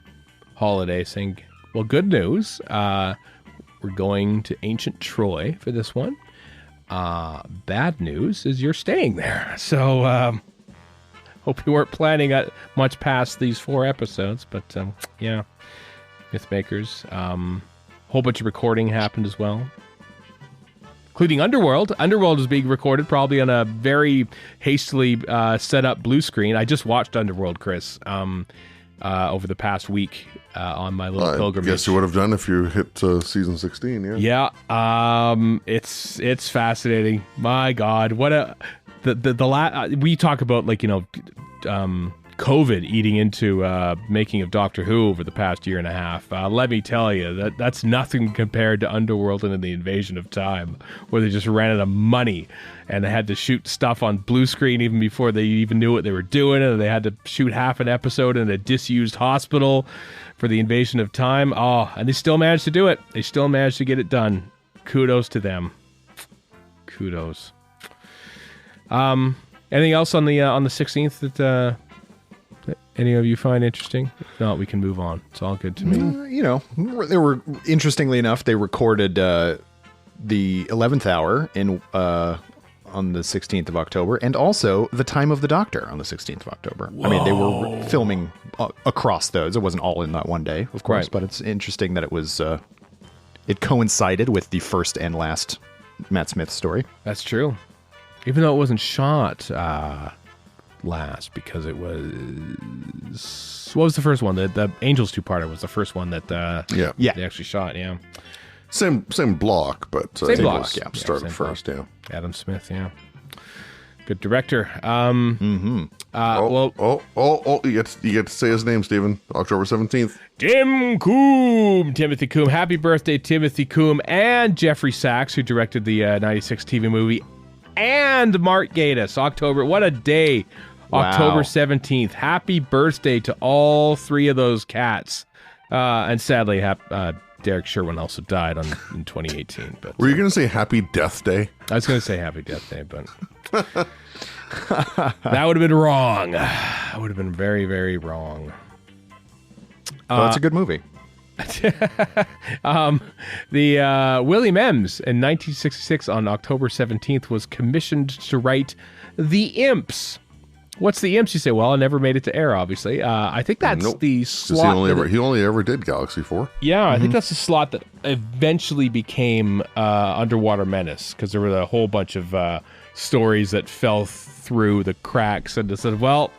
holiday saying, well, good news. We're going to ancient Troy for this one. Bad news is you're staying there. So hope you weren't planning much past these 4 episodes. But yeah, Mythmakers. Whole bunch of recording happened as well, including Underworld. Underworld is being recorded probably on a very hastily set up blue screen. I just watched Underworld, Chris, over the past week. On my little pilgrimage. I guess you would have done if you hit season 16, yeah. Yeah, it's fascinating. My God, what we talk about, like, COVID eating into making of Doctor Who over the past year and a half. Let me tell you, that's nothing compared to Underworld and the Invasion of Time, where they just ran out of money and they had to shoot stuff on blue screen even before they even knew what they were doing, and they had to shoot half an episode in a disused hospital for the Invasion of Time. Oh, and they still managed to do it. They still managed to get it done. Kudos to them. Kudos. Anything else on the 16th that any of you find interesting? If not, we can move on. It's all good to me. They were, interestingly enough, they recorded the 11th hour on the 16th of October, and also the Time of the Doctor on the 16th of October. Whoa. I mean, they were filming across those. It wasn't all in that one day, of course, right. But it's interesting that it was it coincided with the first and last Matt Smith story. That's true. Even though it wasn't shot last, because it was... What was the first one? The Angels 2-parter was the first one that they actually shot, yeah. Same block, but... Same block, yeah. Started first, block. Yeah. Adam Smith, yeah. Good director. You get to say his name, Stephen. October 17th. Timothy Coombe. Happy birthday, Timothy Coombe, and Jeffrey Sachs, who directed the 96 TV movie, and Mark Gatiss. October, what a day. Wow. October 17th. Happy birthday to all 3 of those cats. And sadly, Derek Sherwin also died in 2018. But were you going to say Happy Death Day? I was going to say Happy Death Day, but that would have been wrong. That would have been very, very wrong. Well, that's a good movie. The William Ems in 1966 on October 17th was commissioned to write The Imps. What's The Imps? You say, well, I never made it to air, obviously. I think that's the slot. He only ever did Galaxy 4. Yeah, I think that's the slot that eventually became Underwater Menace, because there were a whole bunch of stories that fell through the cracks and said, well,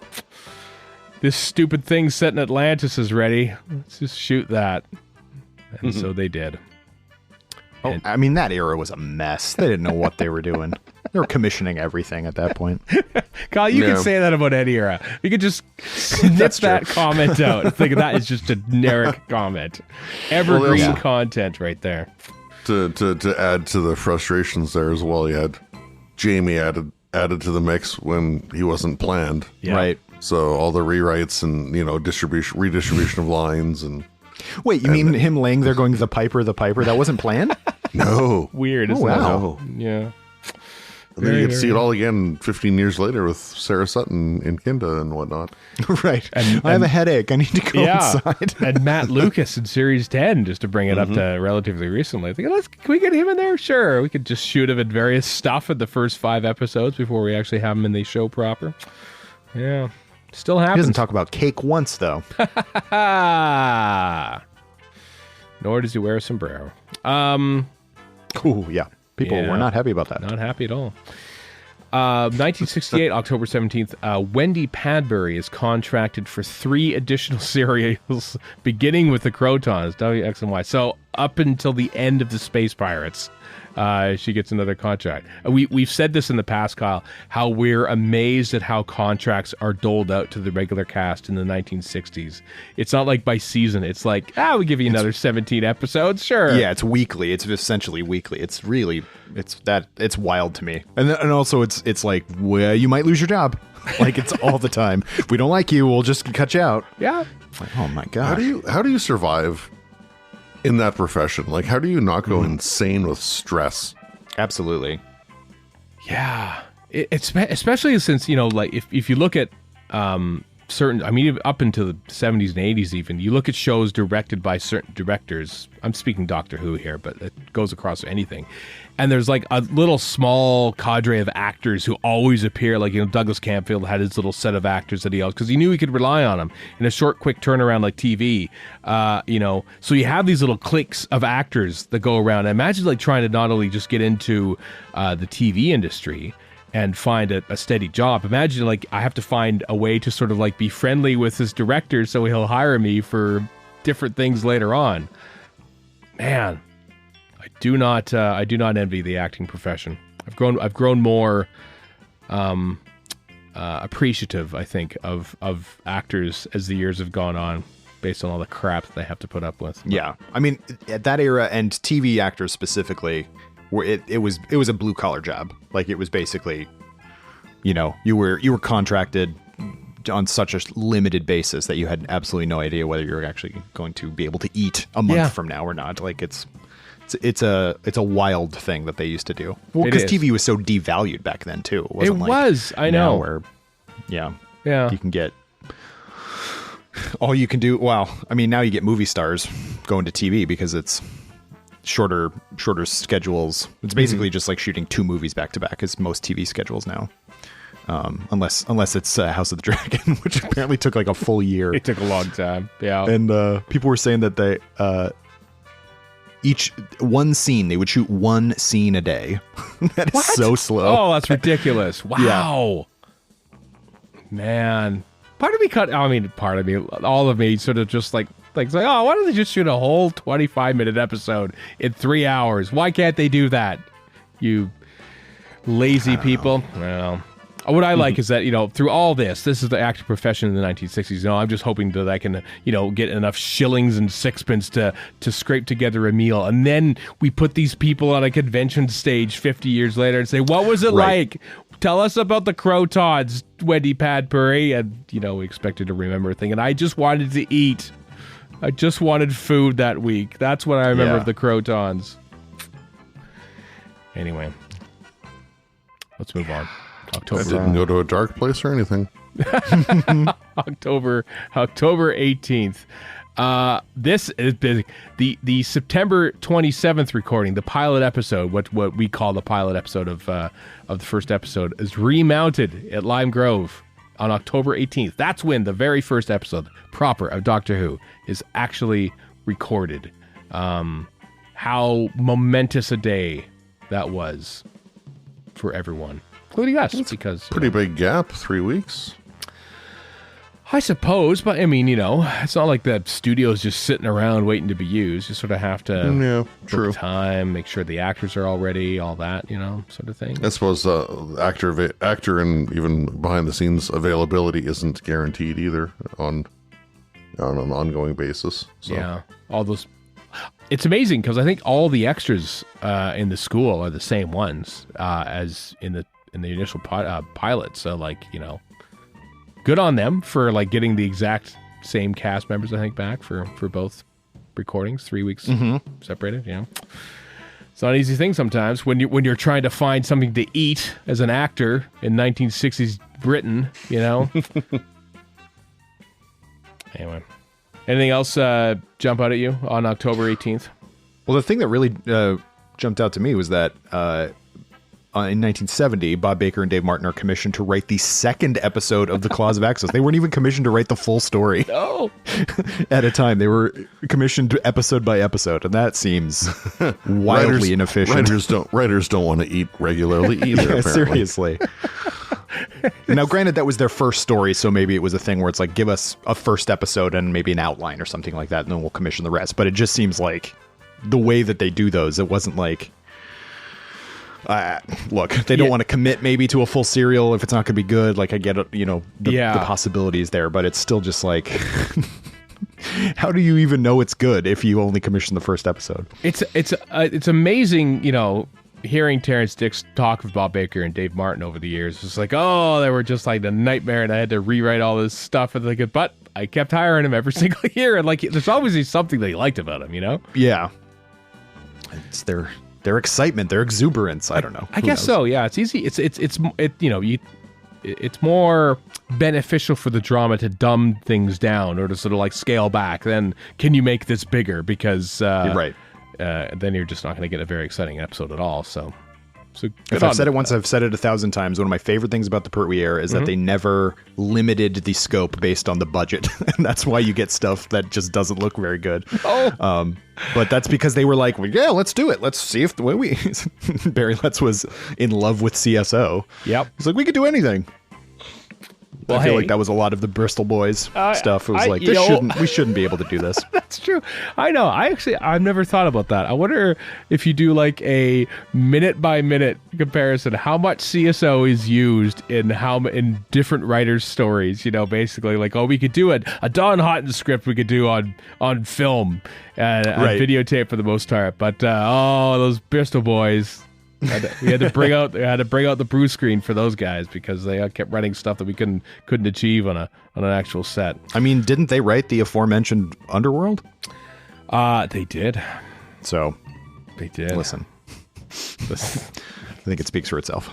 this stupid thing set in Atlantis is ready. Let's just shoot that. And so they did. Oh, I mean, that era was a mess. They didn't know what they were doing. They were commissioning everything at that point. Kyle, you can say that about any era. You could just snip that comment out. I think that is just a generic comment. Evergreen content right there. To add to the frustrations there as well, you had Jamie added to the mix when he wasn't planned. Yeah. Right. So all the rewrites and, redistribution of lines and... Wait, you mean him laying there going, the Piper, that wasn't planned? No. Weird, isn't wow. it? Yeah. And then you get to see it all again 15 years later with Sarah Sutton in Kinda and whatnot. Right. And I have a headache. I need to go inside. And Matt Lucas in Series 10, just to bring it up to relatively recently. I think, can we get him in there? Sure. We could just shoot him at various stuff in the first 5 episodes before we actually have him in the show proper. Yeah. Still happens. He doesn't talk about cake once, though. Nor does he wear a sombrero. Ooh, yeah. People were not happy about that. Not happy at all. 1968, October 17th, Wendy Padbury is contracted for 3 additional serials, beginning with the Crotons, W, X, and Y. So up until the end of the Space Pirates, she gets another contract. We've said this in the past, Kyle, how we're amazed at how contracts are doled out to the regular cast in the 1960s. It's not like by season. It's like, we'll give you another 17 episodes. Sure. Yeah, it's weekly. It's essentially weekly. It's really, it's wild to me. And also it's like, well, you might lose your job. Like, it's all the time. If we don't like you, we'll just cut you out. Yeah. Like, oh my God. How do you survive in that profession? Like, how do you not go insane with stress? Absolutely. Yeah. It's especially since, like if you look at certain, I mean, up into the 70s and 80s even, you look at shows directed by certain directors. I'm speaking Doctor Who here, but it goes across anything. And there's like a little small cadre of actors who always appear, like, Douglas Camfield had his little set of actors that he always, because he knew he could rely on them in a short, quick turnaround like TV. So you have these little cliques of actors that go around. Imagine like trying to not only just get into the TV industry and find a steady job. Imagine like I have to find a way to sort of like be friendly with this director so he'll hire me for different things later on. Man, I do not envy the acting profession. I've grown more appreciative, I think, of actors as the years have gone on, based on all the crap that they have to put up with. Yeah, I mean, at that era, and TV actors specifically, it was a blue collar job. Like, it was basically, you were contracted on such a limited basis that you had absolutely no idea whether you're actually going to be able to eat a month from now or not. Like, it's a wild thing that they used to do. Well, because TV was so devalued back then too. It wasn't I know. Where, yeah, you can get all you can do. Well, I mean, now you get movie stars going to TV because it's shorter schedules. It's basically just like shooting 2 movies back to back, as most TV schedules now. Unless it's House of the Dragon, which apparently took like a full year. It took a long time. Yeah, and people were saying that they one scene, they would shoot 1 scene a day. That is so slow. Oh, that's ridiculous. Wow. Yeah. Man. Part of me, all of me sort of just like, why don't they just shoot a whole 25-minute episode in 3 hours? Why can't they do that? You lazy people. Well, what I like is that, through all this is the acting profession in the 1960s. I'm just hoping that I can, get enough shillings and sixpence to scrape together a meal. And then we put these people on a convention stage 50 years later and say, what was it like? Tell us about the Crotons, Wendy Padbury. And, we expected to remember a thing. And I just wanted to eat. I just wanted food that week. That's what I remember of the Crotons. Anyway, let's move on. October. I didn't go to a dark place or anything. October 18th. This is the September 27th recording, the pilot episode, what we call the pilot episode of the first episode, is remounted at Lime Grove on October 18th. That's when the very first episode proper of Doctor Who is actually recorded. How momentous a day that was for everyone, including us, because pretty big gap, 3 weeks. I suppose, but I mean, it's not like the studio's just sitting around waiting to be used. You sort of have to book time, make sure the actors are all ready, all that, sort of thing. I suppose actor and even behind the scenes availability isn't guaranteed either on an ongoing basis. So. Yeah, all those. It's amazing because I think all the extras in the school are the same ones as in the initial pilot. So good on them for getting the exact same cast members, I think, back for both recordings, 3 weeks separated. It's not an easy thing sometimes when you're trying to find something to eat as an actor in 1960s Britain. Anyway, anything else jump out at you on October 18th? Well, the thing that really jumped out to me was that in 1970, Bob Baker and Dave Martin are commissioned to write the second episode of The Claws of Axos. They weren't even commissioned to write the full story. No. At a time. They were commissioned episode by episode, and that seems wildly inefficient. Writers don't want to eat regularly either, yeah, apparently. Seriously. Now, granted, that was their first story, so maybe it was a thing where it's give us a first episode and maybe an outline or something like that, and then we'll commission the rest. But it just seems like the way that they do those, it wasn't look, they don't want to commit maybe to a full serial if it's not going to be good. I get it, the possibilities there, but it's still just how do you even know it's good if you only commission the first episode? It's amazing, hearing Terrence Dicks talk with Bob Baker and Dave Martin over the years. It's they were just a nightmare, and I had to rewrite all this stuff, and but I kept hiring him every single year, and there's always something they liked about him, Yeah, it's their excitement, their exuberance. I don't know. I guess so. Yeah, it's easy. It's more beneficial for the drama to dumb things down or to sort of scale back. Then can you make this bigger? Because you're right. Then you're just not going to get a very exciting episode at all. So if I've said it once, I've said it 1,000 times. One of my favorite things about the Pertwee era is that they never limited the scope based on the budget, and that's why you get stuff that just doesn't look very good. But that's because they were yeah, let's do it. Let's see if the way Barry Letts was in love with CSO. Yep, he's we could do anything. Well, I feel like that was a lot of the Bristol Boys stuff. It was we shouldn't be able to do this. That's true. I know. I've never thought about that. I wonder if you do a minute by minute comparison, how much CSO is used in different writers' stories. Basically we could do a Don Houghton script we could do on film and on videotape for the most part. But those Bristol Boys. We had to bring out the Bruce screen for those guys because they kept writing stuff that we couldn't achieve on an actual set. I mean, didn't they write the aforementioned Underworld? They did. So they did. Listen. I think it speaks for itself.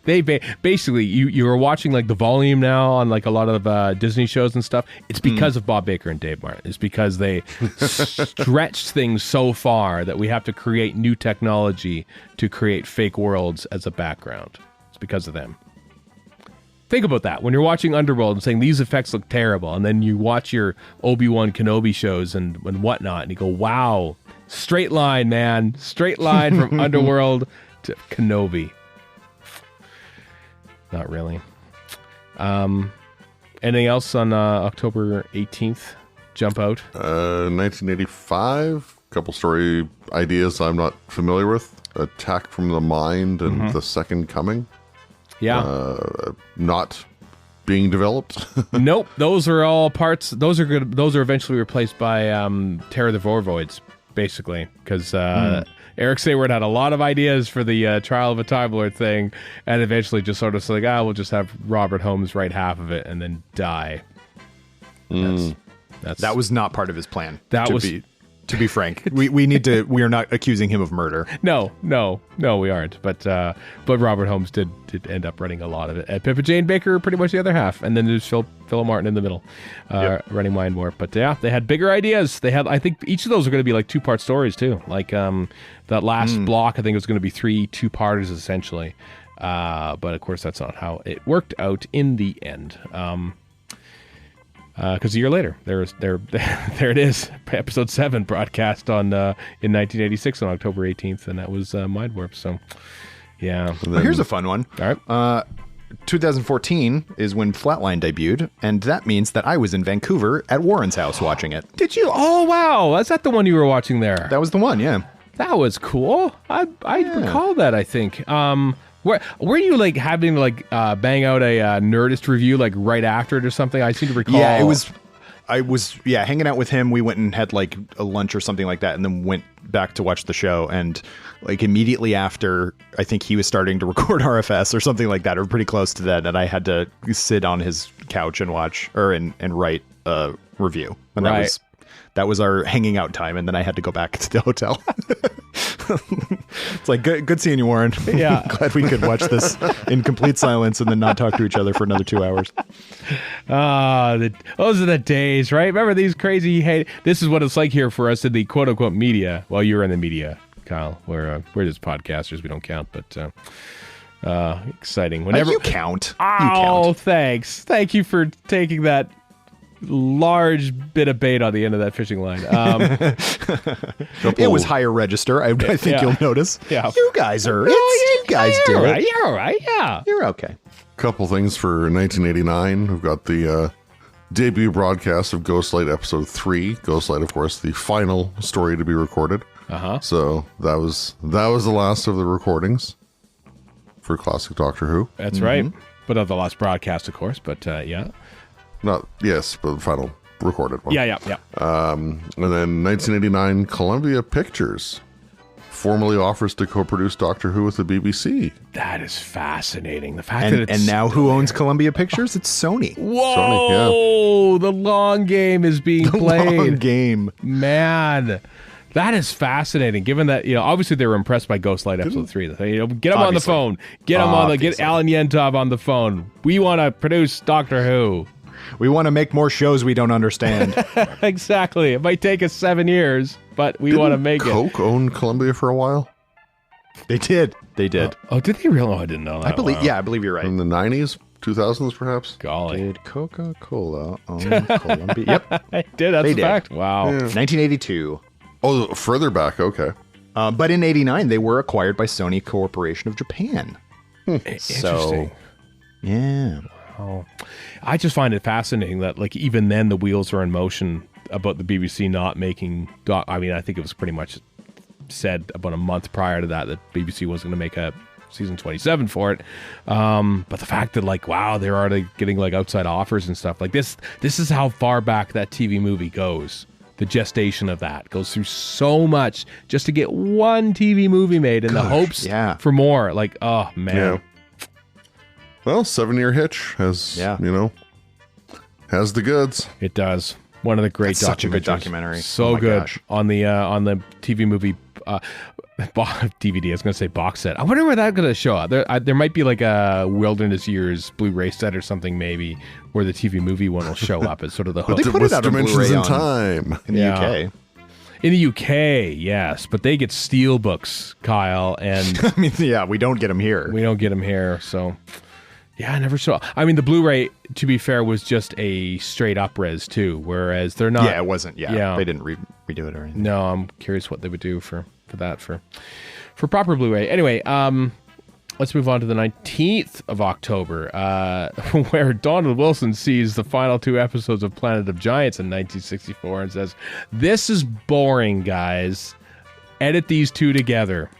They basically you were watching the volume now on a lot of Disney shows and stuff. It's because of Bob Baker and Dave Martin. It's because they stretched things so far that we have to create new technology to create fake worlds as a background. It's because of them. Think about that. When you're watching Underworld and saying these effects look terrible, and then you watch your Obi-Wan Kenobi shows and whatnot, and you go, wow, straight line, man. Straight line from Underworld to Kenobi. Not really. Anything else on October 18th? Jump out. 1985. A couple story ideas I'm not familiar with. Attack from the Mind and The Second Coming. Yeah. Not being developed. Nope. Those are all parts. Those are good. Those are eventually replaced by Terror of the Vorvoids, basically, because Eric Sayward had a lot of ideas for the Trial of a Time Lord thing, and eventually just sort of we'll just have Robert Holmes write half of it and then die. That was not part of his plan. To be frank, we are not accusing him of murder. No, we aren't. But Robert Holmes did end up running a lot of it. And Pippa Jane Baker pretty much the other half, and then there's Phil Martin in the middle, running Mind Warp. But yeah, they had bigger ideas. I think each of those are going to be 2-part stories too. That last block, I think it was going to be 3 2-parters essentially. But of course, that's not how it worked out in the end. Because a year later, there it is, episode 7 broadcast on in 1986 on October 18th, and that was Mind Warp. So, yeah. Well, here's a fun one. All right. 2014 is when Flatline debuted, and that means that I was in Vancouver at Warren's house watching it. Did you? Oh, wow. Is that the one you were watching there? That was the one, yeah. That was cool. I recall that, I think. Were you like having to like bang out a Nerdist review like right after it or something? I seem to recall. Yeah, I was hanging out with him. We went and had like a lunch or something like that, and then went back to watch the show. And like immediately after, I think he was starting to record RFS or something like that, or pretty close to that. And I had to sit on his couch and watch and write a review. And that was our hanging out time. And then I had to go back to the hotel. It's like, good seeing you, Warren. Yeah. Glad we could watch this in complete silence and then not talk to each other for another 2 hours. Those are the days, right? Remember these crazy this is what it's like here for us in the quote unquote media. Well, you're in the media, Kyle. We're just podcasters. We don't count, but exciting. Whenever you count. Oh, thanks. Thank you for taking that large bit of bait on the end of that fishing line. It was higher register. I think you'll notice. Yeah. You guys are. You guys do right. it. You're all right. Yeah. You're okay. Couple things for 1989. We've got the debut broadcast of Ghostlight Episode 3. Ghostlight, of course, the final story to be recorded. So that was the last of the recordings for classic Doctor Who. That's right. But of the last broadcast, of course. But yeah. But the final recorded one. Yeah. And then 1989, Columbia Pictures formally offers to co-produce Doctor Who with the BBC. That is fascinating. The fact that it's... And now who owns Columbia Pictures? It's Sony. Whoa! Sony, The long game is being played. Long game. Man, that is fascinating. Given that, obviously they were impressed by Ghostlight Episode 3. Get them on the phone. Get Alan Yentov on the phone. We want to produce Doctor Who. We want to make more shows we don't understand. Exactly. It might take us 7 years, but we want to make Coke own Columbia for a while? They did. They did. Oh, did they really? Oh, I didn't know that. I believe. Wow. Yeah, I believe you're right. In the 90s, 2000s, perhaps. Golly. Did Coca-Cola own Columbia? Yep, I did. That's a fact. Wow. Yeah. 1982. Oh, further back. Okay. But in '89, they were acquired by Sony Corporation of Japan. Interesting. Yeah. Oh, I just find it fascinating that, like, even then the wheels are in motion about the BBC not making. I mean, I think it was pretty much said about a month prior to that BBC was going to make a season 27 for it. But the fact that, like, wow, they're already getting like outside offers and stuff like this. This is how far back that TV movie goes. The gestation of that goes through so much just to get one TV movie made in the hopes for more. Like, oh man. Yeah. Well, 7-Year Hitch has, has the goods. It does. One of the great documentaries. Such a good documentary. So good. Gosh. On the TV movie DVD. I was going to say box set. I wonder where that's going to show up. There might be like a Wilderness Years Blu-ray set or something maybe where the TV movie one will show up as sort of the hook. They put it out on Dimensions Blu-ray in Time. In the UK. In the UK, yes, but they get steel books, Kyle, and I mean, we don't get them here. We don't get them here, so... Yeah, I never saw. I mean, the Blu-ray, to be fair, was just a straight up res too, whereas they're not. Yeah, it wasn't. Yeah. They didn't redo it or anything. No, I'm curious what they would do for proper Blu-ray. Anyway, let's move on to the 19th of October, where Donald Wilson sees the final 2 episodes of Planet of Giants in 1964 and says, "This is boring, guys. Edit these 2 together."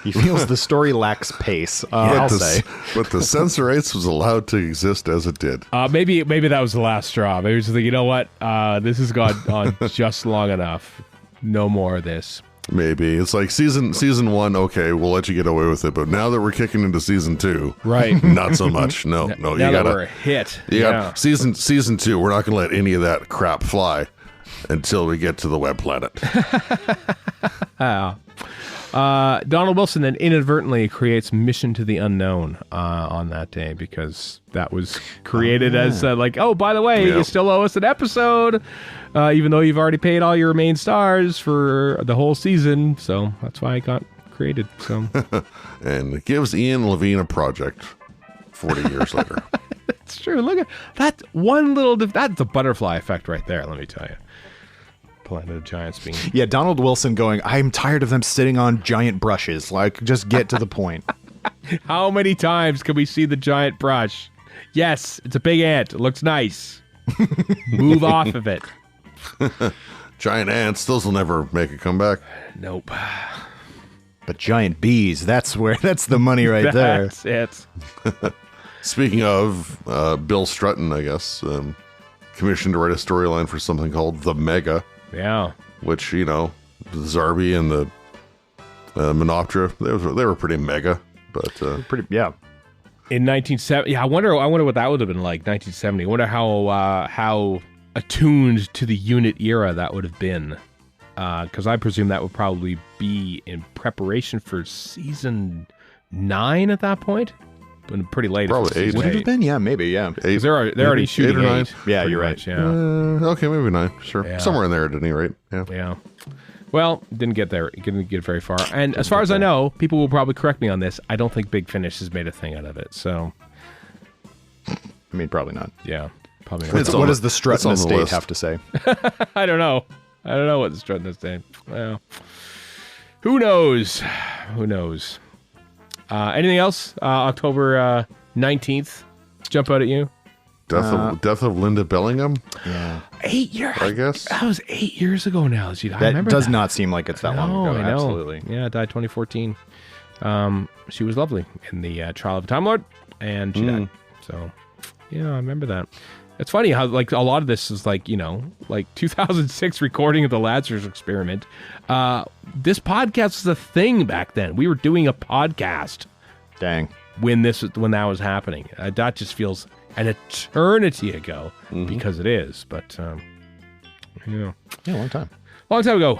He feels the story lacks pace, I'll say. But the censor rights was allowed to exist as it did. Maybe that was the last straw. Maybe it was like, you know what? This has gone on just long enough. No more of this. Maybe. It's like season 1, okay, we'll let you get away with it. But now that we're kicking into season 2, right? Not so much. No, now you gotta. We're a hit. Got season 2. We're not going to let any of that crap fly until we get to the web planet. Donald Wilson then inadvertently creates Mission to the Unknown on that day because that was created as oh, by the way, you still owe us an episode, even though you've already paid all your main stars for the whole season. So that's why it got created. So and it gives Ian Levine a project 40 years later. It's true. Look at that one little. That's the butterfly effect right there. Let me tell you. Planet of Giants being... Yeah, Donald Wilson going, I'm tired of them sitting on giant brushes. Like, just get to the point. How many times can we see the giant brush? Yes, it's a big ant. It looks nice. Move off of it. Giant ants, those will never make a comeback. Nope. But giant bees, that's the money right there. That's it. Speaking of, Bill Strutton, I guess, commissioned to write a storyline for something called The Mega. Yeah. Which, you know, Zarby and the Menoptera, they were pretty mega. But Pretty, yeah. In 1970, yeah, I wonder what that would have been like. 1970. I wonder how attuned to the unit era that would have been. Because I presume that would probably be in preparation for season 9 at that point. But pretty late. Probably 8. Would it have been? Yeah, maybe, yeah. 8. They're already shooting 8 or 9. 8. Yeah, you're much, right. Yeah. Okay, maybe 9. Sure. Yeah. Somewhere in there at any rate. Yeah. Yeah. Well, didn't get there. Didn't get very far. And as far as I know, people will probably correct me on this. I don't think Big Finish has made a thing out of it. So, I mean, probably not. yeah, probably It's not. What on does the it's Strutton on the estate list. have to say? I don't know. I don't know what the Strutton is saying. Well, who knows? Who knows? Anything else? October 19th. Jump out at you. Death of Linda Bellingham, Yeah. 8 years. I guess. That was 8 years ago now. I That remember does that. not seem like it's that long ago. I know. Absolutely. Yeah, died 2014. She was lovely in the Trial of a Time Lord, and she died. So, yeah, I remember that. It's funny how, like, a lot of this is, like, you know, like 2006 recording of the Lazarus Experiment. This podcast was a thing back then. We were doing a podcast Dang. when that was happening. That just feels an eternity ago because it is. But, yeah. Yeah, long time. Long time ago,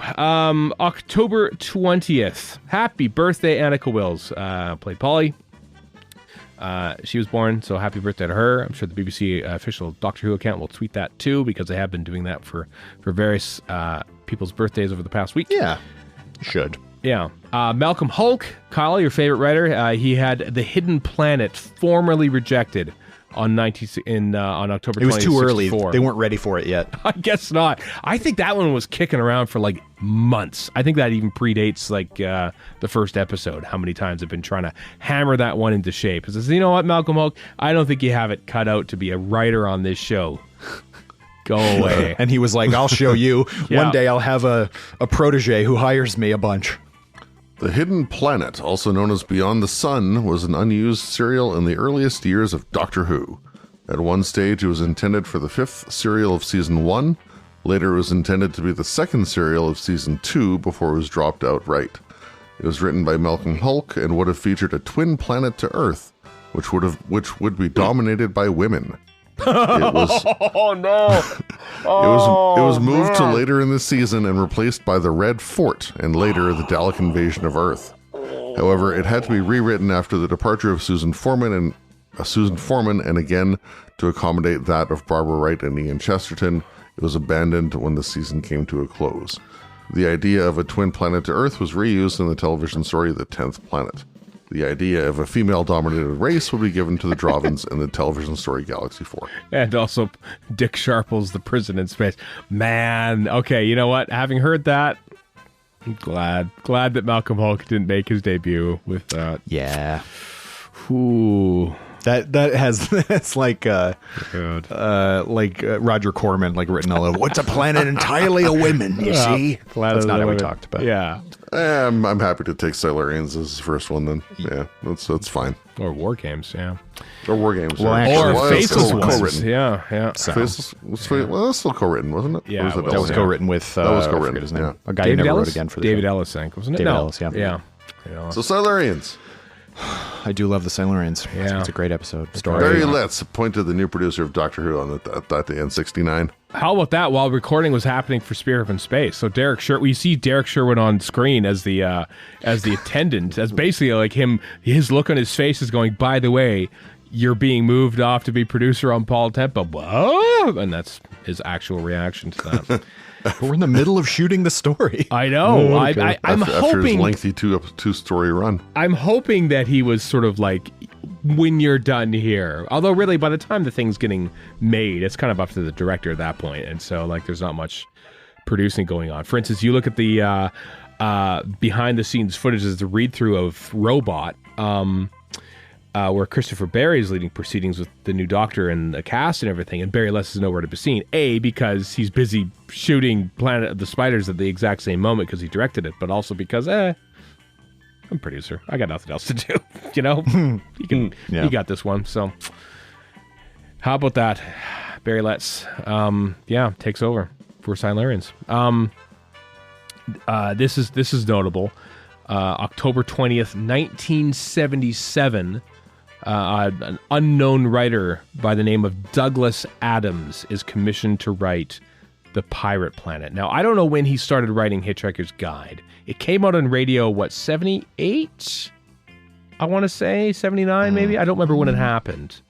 October 20th. Happy birthday, Annika Wills. Played Polly. She was born, so happy birthday to her. I'm sure the BBC official Doctor Who account will tweet that too, because they have been doing that for various people's birthdays over the past week. Yeah. Should. Yeah. Malcolm Hulke, Kyle, your favorite writer, he had The Hidden Planet formerly rejected on October 20th. It was too early. 64. They weren't ready for it yet. I guess not. I think that one was kicking around for like months. I think that even predates like the first episode. How many times I've been trying to hammer that one into shape. It says, you know what, Malcolm Hulke, I don't think you have it cut out to be a writer on this show. Go away. And he was like, I'll show you. Yeah. One day I'll have a protege who hires me a bunch. The Hidden Planet, also known as Beyond the Sun, was an unused serial in the earliest years of Doctor Who. At one stage, it was intended for the 5th serial of Season 1. Later, it was intended to be the 2nd serial of Season 2 before it was dropped outright. It was written by Malcolm Hulke and would have featured a twin planet to Earth, which would be dominated by women. It was, Oh, no. it was moved to later in the season and replaced by the Red Fort, and later the Dalek invasion of Earth. However, it had to be rewritten after the departure of Susan Foreman, and again to accommodate that of Barbara Wright and Ian Chesterton. It was abandoned when the season came to a close. The idea of a twin planet to Earth was reused in the television story The 10th Planet. The idea of a female-dominated race would be given to the Drovins in the television story Galaxy 4. And also Dick Sharple's The Prison in Space. Man, okay, you know what? Having heard that, I'm glad that Malcolm Hulke didn't make his debut with that. Yeah. Ooh. That has that's like Roger Corman like written all over. What's a planet entirely of women? You see, that's not how we talked about. Yeah, I'm happy to take Silurians as his first one. Then, yeah, that's fine. or War Games. Yeah, Or War Games, Well, right? actually, or Well, that's Faceless co- ones. co-written. Yeah. So, Well, that's still co-written, wasn't it? Yeah, Or was it it was. that was Ellis? co-written with was I co-written, forget his name. yeah. A guy David who never Ellis? wrote again for the David show. Ellis, I think, wasn't it? David No. Ellis, yeah. Yeah. So Silurians. I do love the Silurians. Yeah. It's a great episode. Story. Barry Letts appointed the new producer of Doctor Who on that day in '69. How about that? While recording was happening for Spirit from Space, so we see Derek Sherwood on screen as the attendant, as basically like him. His look on his face is going, by the way, you're being moved off to be producer on Paul Temple. Whoa! And that's his actual reaction to that. We're in the middle of shooting the story. I know. I'm After his hoping. lengthy two-story run. I'm hoping that he was sort of like, when you're done here. Although really, by the time the thing's getting made, it's kind of up to the director at that point, and so like, there's not much producing going on. For instance, you look at the behind-the-scenes footage as the read-through of Robot. where Christopher Barry is leading proceedings with the new Doctor and the cast and everything, and Barry Less is nowhere to be seen. A, because he's busy shooting Planet of the Spiders at the exact same moment because he directed it, but also because, I'm a producer. I got nothing else to do. You know, you got this one. So, how about that? Barry Letts, takes over for Silurians. This is notable. October 20th, 1977. An unknown writer by the name of Douglas Adams is commissioned to write The Pirate Planet. Now, I don't know when he started writing Hitchhiker's Guide. It came out on radio, 78? I want to say 79, maybe. I don't remember when it happened.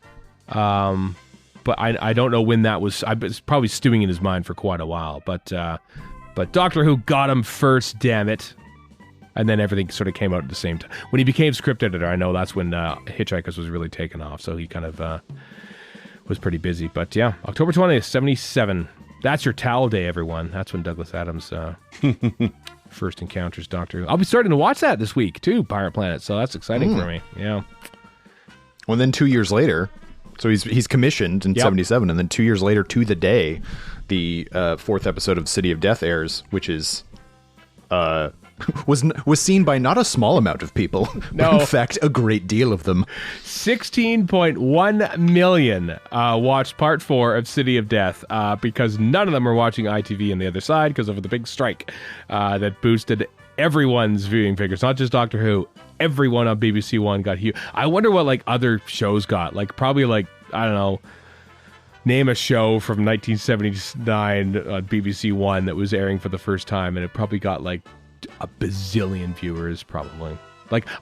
But I don't know when that was. It's probably stewing in his mind for quite a while. But Doctor Who got him first, damn it. And then everything sort of came out at the same time. When he became script editor, I know that's when Hitchhikers was really taken off. So he kind of was pretty busy. But yeah, October 20th, 77. That's your towel day, everyone. That's when Douglas Adams first encounters Doctor Who. I'll be starting to watch that this week, too, Pirate Planet. So that's exciting for me. Yeah. Well, then 2 years later, so he's commissioned in 77, and then 2 years later, to the day, the fourth episode of City of Death airs, which is... was seen by not a small amount of people, but in fact a great deal of them. 16.1 million watched part 4 of City of Death because none of them were watching ITV on the other side because of the big strike that boosted everyone's viewing figures, not just Doctor Who. Everyone on BBC One got huge. I wonder what other shows got. Probably I don't know. Name a show from 1979 on BBC One that was airing for the first time, and it probably got a bazillion viewers, probably.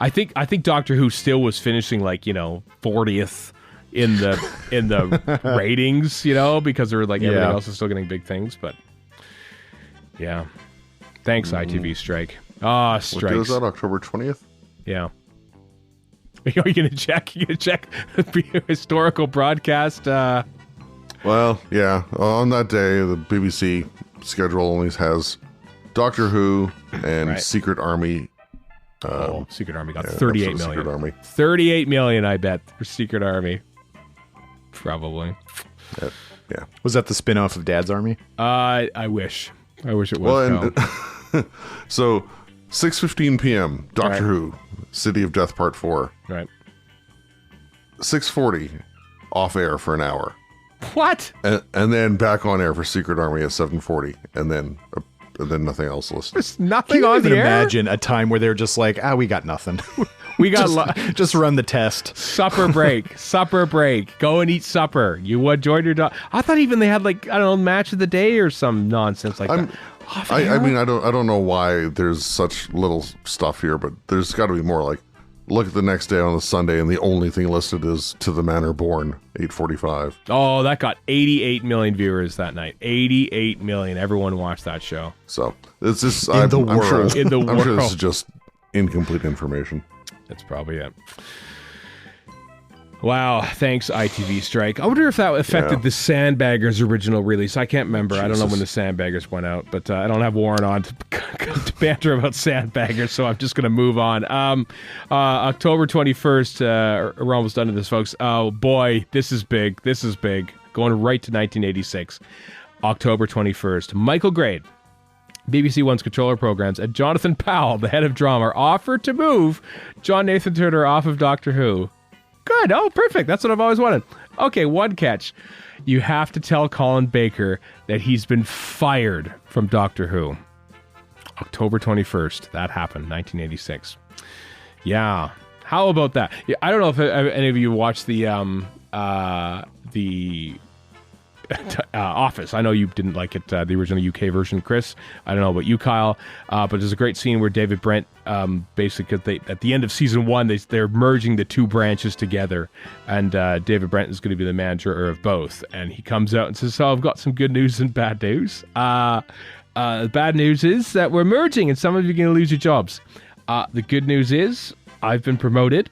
I think Doctor Who still was finishing 40th in the ratings, because they were everything else is still getting big things. But yeah, thanks ITV strike. Strikes. What day was that? October 20th. Yeah. Are you gonna check? You gonna check the historical broadcast? Well, yeah. On that day, the BBC schedule only has Doctor Who and Secret Army. Secret Army got 38 million. Secret Army. 38 million, I bet, for Secret Army. Probably. Yeah. Was that the spin-off of Dad's Army? I wish. I wish it was. Well, so 6:15 p.m. Doctor Who, City of Death Part 4. Right. 6:40 off air for an hour. What? And then back on air for Secret Army at 7:40, and then nothing else listed. There's nothing Can you on even the air? imagine a time where they're just we got nothing. We got just run the test. Supper break. Go and eat supper. You join your dog. I thought even they had match of the day or some nonsense like that. I mean, I don't know why there's such little stuff here, but there's got to be more. Look at the next day on the Sunday, and the only thing listed is To the Manor Born, 8:45. Oh, that got 88 million viewers that night. 88 million. Everyone watched that show. So it's just in the world. Sure this is just incomplete information. That's probably it. Wow, thanks ITV strike. I wonder if that affected the Sandbaggers original release. I can't remember. I don't know when the Sandbaggers went out, but I don't have Warren on to banter about Sandbaggers, so I'm just going to move on. October 21st, we're almost done with this, folks. Oh boy, this is big. Going right to 1986. October 21st. Michael Grade, BBC One's controller programs, and Jonathan Powell, the head of drama, are offered to move John Nathan Turner off of Doctor Who. Good. Oh, perfect. That's what I've always wanted. Okay, one catch. You have to tell Colin Baker that he's been fired from Doctor Who. October 21st. That happened, 1986. Yeah. How about that? Yeah, I don't know if any of you watched the Office. I know you didn't like it, the original UK version, Chris. I don't know about you, Kyle. But there's a great scene where David Brent, basically, at the end of season 1, they're merging the two branches together, and David Brent is going to be the manager of both. And he comes out and says, "So I've got some good news and bad news. The bad news is that we're merging, and some of you are going to lose your jobs. The good news is I've been promoted."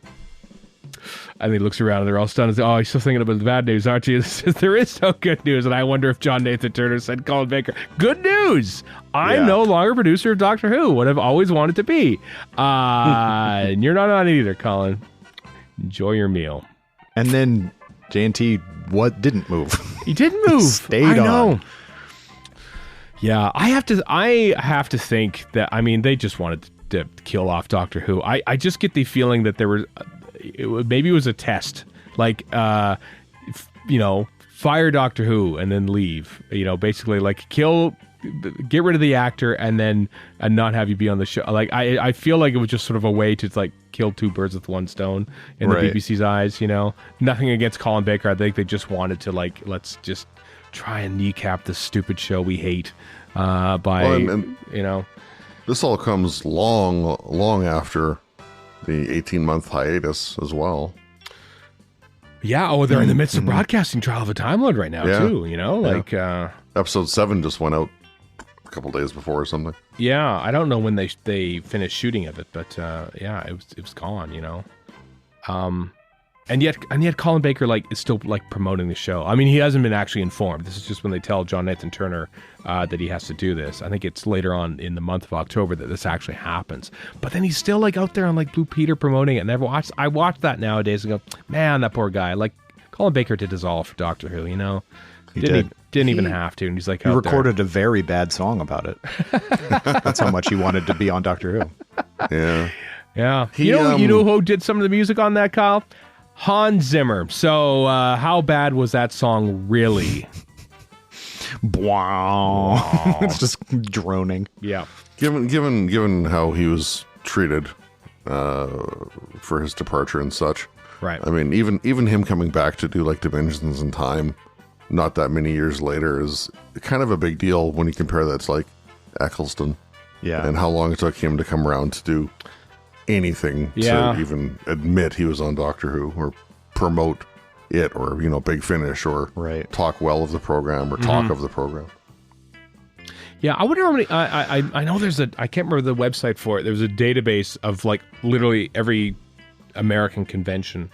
And he looks around and they're all stunned and says, "Oh, you're still thinking about the bad news, aren't you?" Says, "There is no good news." And I wonder if John Nathan Turner said, Colin Baker, "Good news! I'm no longer producer of Doctor Who, what I've always wanted to be." And you're not on it either, Colin. Enjoy your meal. And then JNT didn't move. He didn't move. Stayed on. Know. Yeah, I have to think that, I mean, they just wanted to kill off Doctor Who. I just get the feeling that there was maybe it was a test, like fire Doctor Who and then leave. Basically like get rid of the actor and not have you be on the show. Like I feel like it was just sort of a way to like kill two birds with one stone in the BBC's eyes. Nothing against Colin Baker. I think they just wanted to like, let's just try and kneecap this stupid show we hate This all comes long after the 18-month hiatus as well. Yeah, they're in the midst of broadcasting Trial of a Time Lord right now, too, Episode 7 just went out a couple days before or something. Yeah, I don't know when they finished shooting of it, but it was gone, And yet Colin Baker is still promoting the show. I mean, he hasn't been actually informed. This is just when they tell John Nathan Turner that he has to do this. I think it's later on in the month of October that this actually happens. But then he's still out there on Blue Peter promoting it. And I watch that nowadays and go, man, that poor guy. Colin Baker did his all for Doctor Who, He did. Didn't even have to. And he's he recorded a very bad song about it. That's how much he wanted to be on Doctor Who. Yeah. Yeah. You know who did some of the music on that, Kyle? Hans Zimmer. So how bad was that song really? Wow. It's just droning. Yeah. Given how he was treated for his departure and such. Right. I mean, even him coming back to do Dimensions in Time not that many years later is kind of a big deal when you compare that to Eccleston. Yeah. And how long it took him to come around to do anything to even admit he was on Doctor Who or promote it or Big Finish or talk well of the program or talk of the program. Yeah, I wonder how many. I know there's I can't remember the website for it. There's a database of literally every American convention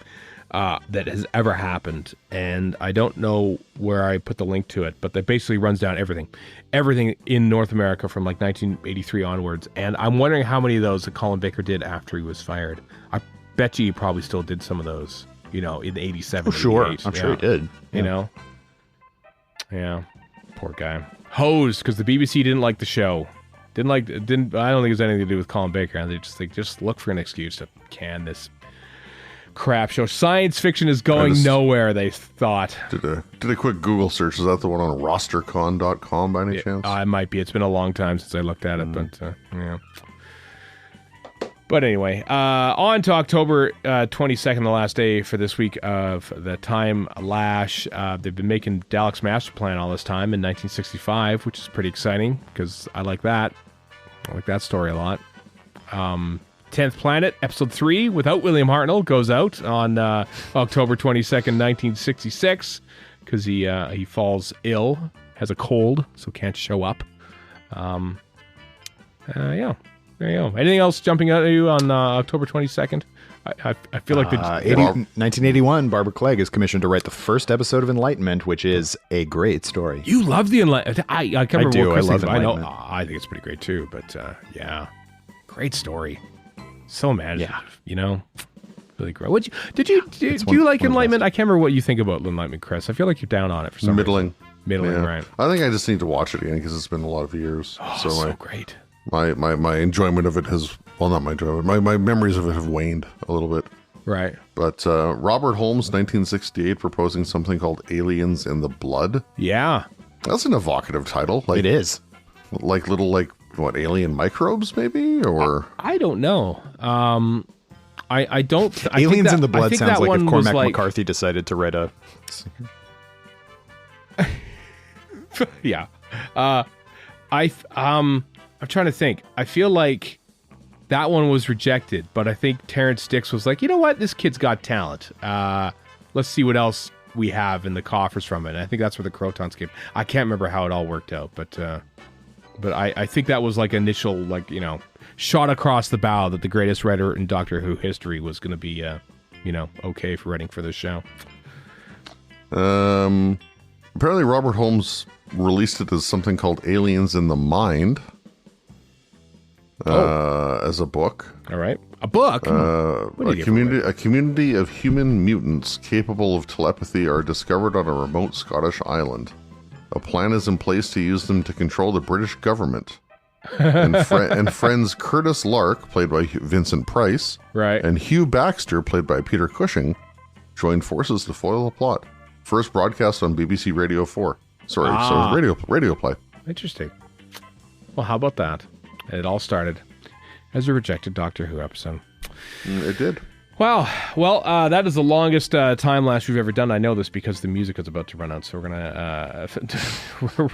that has ever happened, and I don't know where I put the link to it, but that basically runs down everything in North America from 1983 onwards. And I'm wondering how many of those that Colin Baker did after he was fired. I bet you he probably still did some of those, in 87. Oh, sure. 88. I'm sure he did. Yeah. Poor guy. Hosed because the BBC didn't like the show. I don't think it has anything to do with Colin Baker. And they just look for an excuse to can this crap show. Science fiction is going nowhere, they thought. Did a quick Google search. Is that the one on rostercon.com by any chance? It might be. It's been a long time since I looked at it, but yeah. But anyway, on to October 22nd, the last day for this week of the Time Lash. They've been making Dalek's Master Plan all this time in 1965, which is pretty exciting because I like that. I like that story a lot. 10th Planet, Episode 3, without William Hartnell, goes out on October 22nd, 1966, because he falls ill, has a cold, so can't show up. Yeah, there you go. Anything else jumping out at you on October 22nd? I feel like 1981, Barbara Clegg is commissioned to write the first episode of Enlightenment, which is a great story. You love the Enlightenment. I can't remember what Chris love thinks, Enlightenment. I think it's pretty great too, but yeah, great story. So imaginative, really great. Do you like Enlightenment? I can't remember what you think about Enlightenment, Chris. I feel like you're down on it for some Middling. Middling, Yeah. right? I think I just need to watch it again because it's been a lot of years. Oh, so great. My enjoyment of it has, well, not my enjoyment, my memories of it have waned a little bit. Right. But Robert Holmes, 1968, proposing something called Aliens in the Blood. Yeah. That's an evocative title. It is. What, alien microbes, maybe? Or I don't know. I don't. Aliens in the Blood sounds like if Cormac like, McCarthy decided to write a. Yeah. I'm trying to think. I feel like that one was rejected, but I think Terrence Dicks was like, you know what? This kid's got talent. Let's see what else we have in the coffers from it. And I think that's where the Crotons came. I can't remember how it all worked out, but I think that was initial, shot across the bow that the greatest writer in Doctor Who history was going to be, okay for writing for this show. Apparently Robert Holmes released it as something called Aliens in the Mind. as a book. All right. A book? A community of human mutants capable of telepathy are discovered on a remote Scottish island. A plan is in place to use them to control the British government. and friends Curtis Lark, played by Vincent Price, right, and Hugh Baxter, played by Peter Cushing, joined forces to foil the plot. First broadcast on BBC Radio 4. So radio play. Interesting. Well, how about that? It all started as a rejected Doctor Who episode. It did. Well, that is the longest time lapse we've ever done. I know this because the music is about to run out, so we're gonna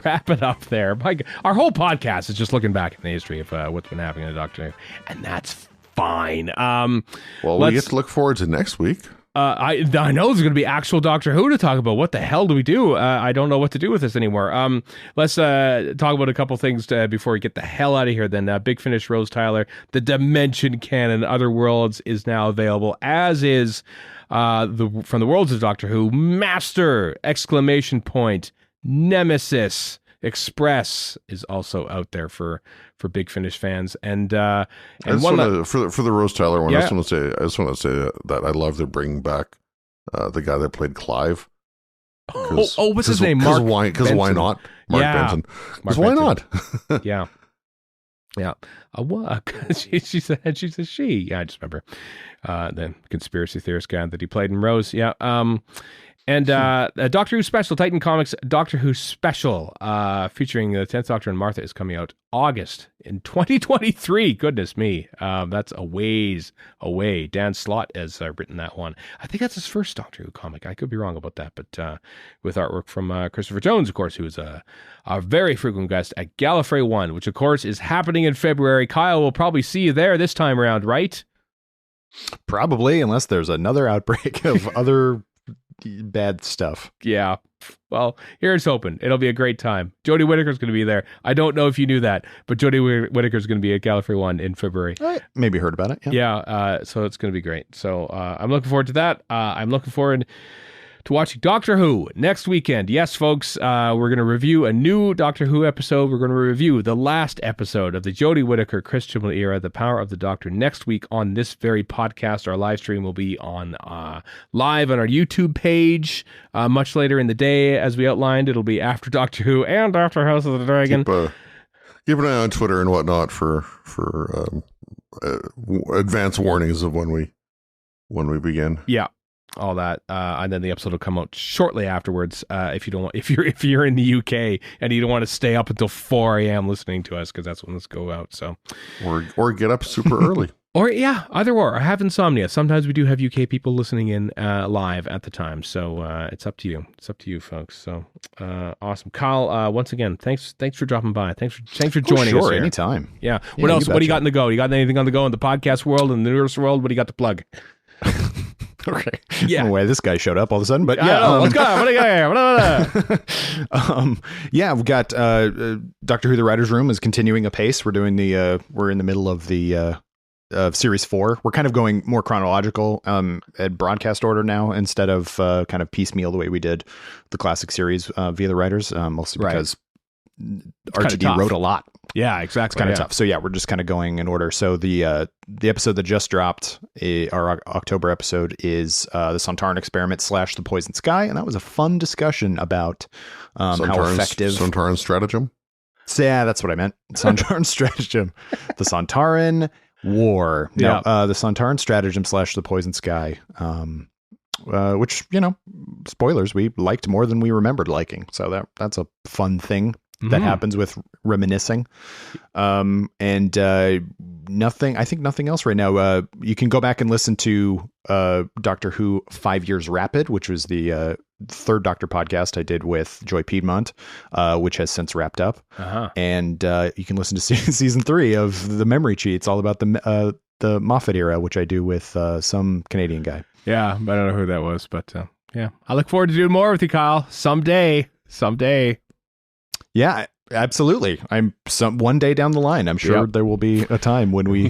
wrap it up there. Our whole podcast is just looking back in the history of what's been happening in Doctor Who, and that's fine. We get to look forward to next week. I know there's going to be actual Doctor Who to talk about. What the hell do we do? I don't know what to do with this anymore. Let's talk about a couple things before we get the hell out of here. Then Big Finish, Rose Tyler, the Dimension Canon, Other Worlds is now available, as is from the Worlds of Doctor Who, Master! Nemesis Express is also out there for Big Finish fans, and for the Rose Tyler one, yeah. I just want to say that I love they're bringing back the guy that played Clive. What's his name? Mark. Because why not? Mark Benson. Because why not? Yeah. She said she. Yeah, I just remember the conspiracy theorist guy that he played in Rose. Yeah. And Doctor Who Special, Titan Comics Doctor Who Special, featuring the 10th Doctor and Martha, is coming out August in 2023. Goodness me. That's a ways away. Dan Slott has written that one. I think that's his first Doctor Who comic. I could be wrong about that, but with artwork from Christopher Jones, of course, who is a very frequent guest at Gallifrey 1, which, of course, is happening in February. Kyle will probably see you there this time around, right? Probably, unless there's another outbreak of other bad stuff. Yeah. Well, here's hoping. It'll be a great time. Jodie Whittaker's going to be there. I don't know if you knew that, but Jodie Whittaker's going to be at Gallifrey 1 in February. I maybe heard about it. Yeah. So it's going to be great. So I'm looking forward to that. I'm looking forward to watching Doctor Who next weekend. Yes, folks, we're going to review a new Doctor Who episode. We're going to review the last episode of the Jodie Whittaker, Chris Chibnall era, The Power of the Doctor, next week on this very podcast. Our live stream will be on live on our YouTube page much later in the day. As we outlined, it'll be after Doctor Who and after House of the Dragon. Keep an eye on Twitter and whatnot for advance warnings of when we begin. Yeah. All that, and then the episode will come out shortly afterwards. If you're in the UK and you don't want to stay up until 4 a.m. listening to us, because that's when this go out. So, or get up super early, or either or have insomnia. Sometimes we do have UK people listening in live at the time. So it's up to you. It's up to you, folks. So awesome, Kyle. Once again, thanks for dropping by. Thanks for joining us. Sure, here. Anytime. Yeah. What else? What do you got in the go? You got anything on the go in the podcast world and the Nerdist world? What do you got to plug? Okay. Yeah. No way this guy showed up all of a sudden, but yeah. Let's go. What do you got? Yeah, we've got Doctor Who: The Writers' Room is continuing apace. We're doing we're in the middle of the series 4. We're kind of going more chronological at broadcast order now instead of kind of piecemeal the way we did the classic series via the writers, mostly because RTD wrote a lot. Yeah, exactly. It's kind of tough. So yeah, we're just kind of going in order. So the episode that just dropped, our October episode, is the Sontaran Experiment / The Poison Sky, and that was a fun discussion about how effective Sontaran stratagem. So, yeah, that's what I meant. Sontaran stratagem, the Sontaran War. No, the Sontaran stratagem / The Poison Sky. Which, spoilers, we liked more than we remembered liking. So that's a fun thing that happens with reminiscing. And nothing else right now. You can go back and listen to Doctor Who 5 Years Rapid, which was the third Doctor podcast I did with Joy Piedmont, which has since wrapped up. And you can listen to season 3 of The Memory Cheats, all about the Moffat era, which I do with some Canadian guy. Yeah, I don't know who that was, but yeah. I look forward to doing more with you, Kyle. Someday. Yeah, absolutely. One day down the line, I'm sure there will be a time when we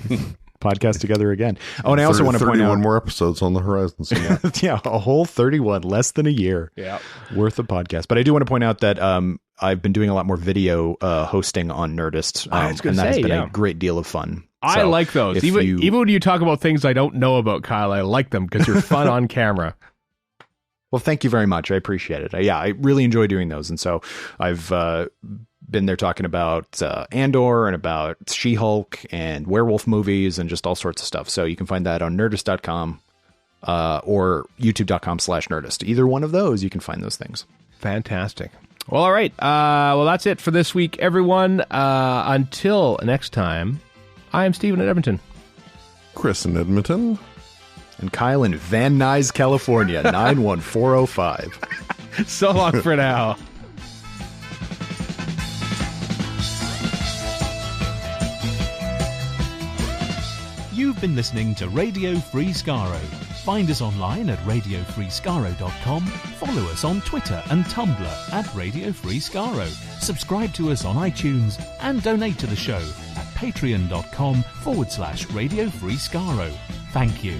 podcast together again. Oh, and I also want to point out 31 more episodes on the horizon. So yeah, a whole 31, less than a year worth of podcast. But I do want to point out that I've been doing a lot more video hosting on Nerdist, and that has been a great deal of fun. I So like those. if Even when you talk about things I don't know about, Kyle, I like them because you're fun on camera. Well, thank you very much. I appreciate it. Yeah, I really enjoy doing those. And so I've been there talking about Andor and about She-Hulk and werewolf movies and just all sorts of stuff. So you can find that on nerdist.com or youtube.com/nerdist. Either one of those, you can find those things. Fantastic. Well, all right. Well, that's it for this week, everyone. Until next time, I am Stephen in Edmonton. Chris in Edmonton. And Kyle in Van Nuys, California, 91405. So long for now. You've been listening to Radio Free Skaro. Find us online at radiofreeskaro.com. Follow us on Twitter and Tumblr at Radio Free Skaro. Subscribe to us on iTunes and donate to the show at patreon.com/Radio Free Skaro. Thank you.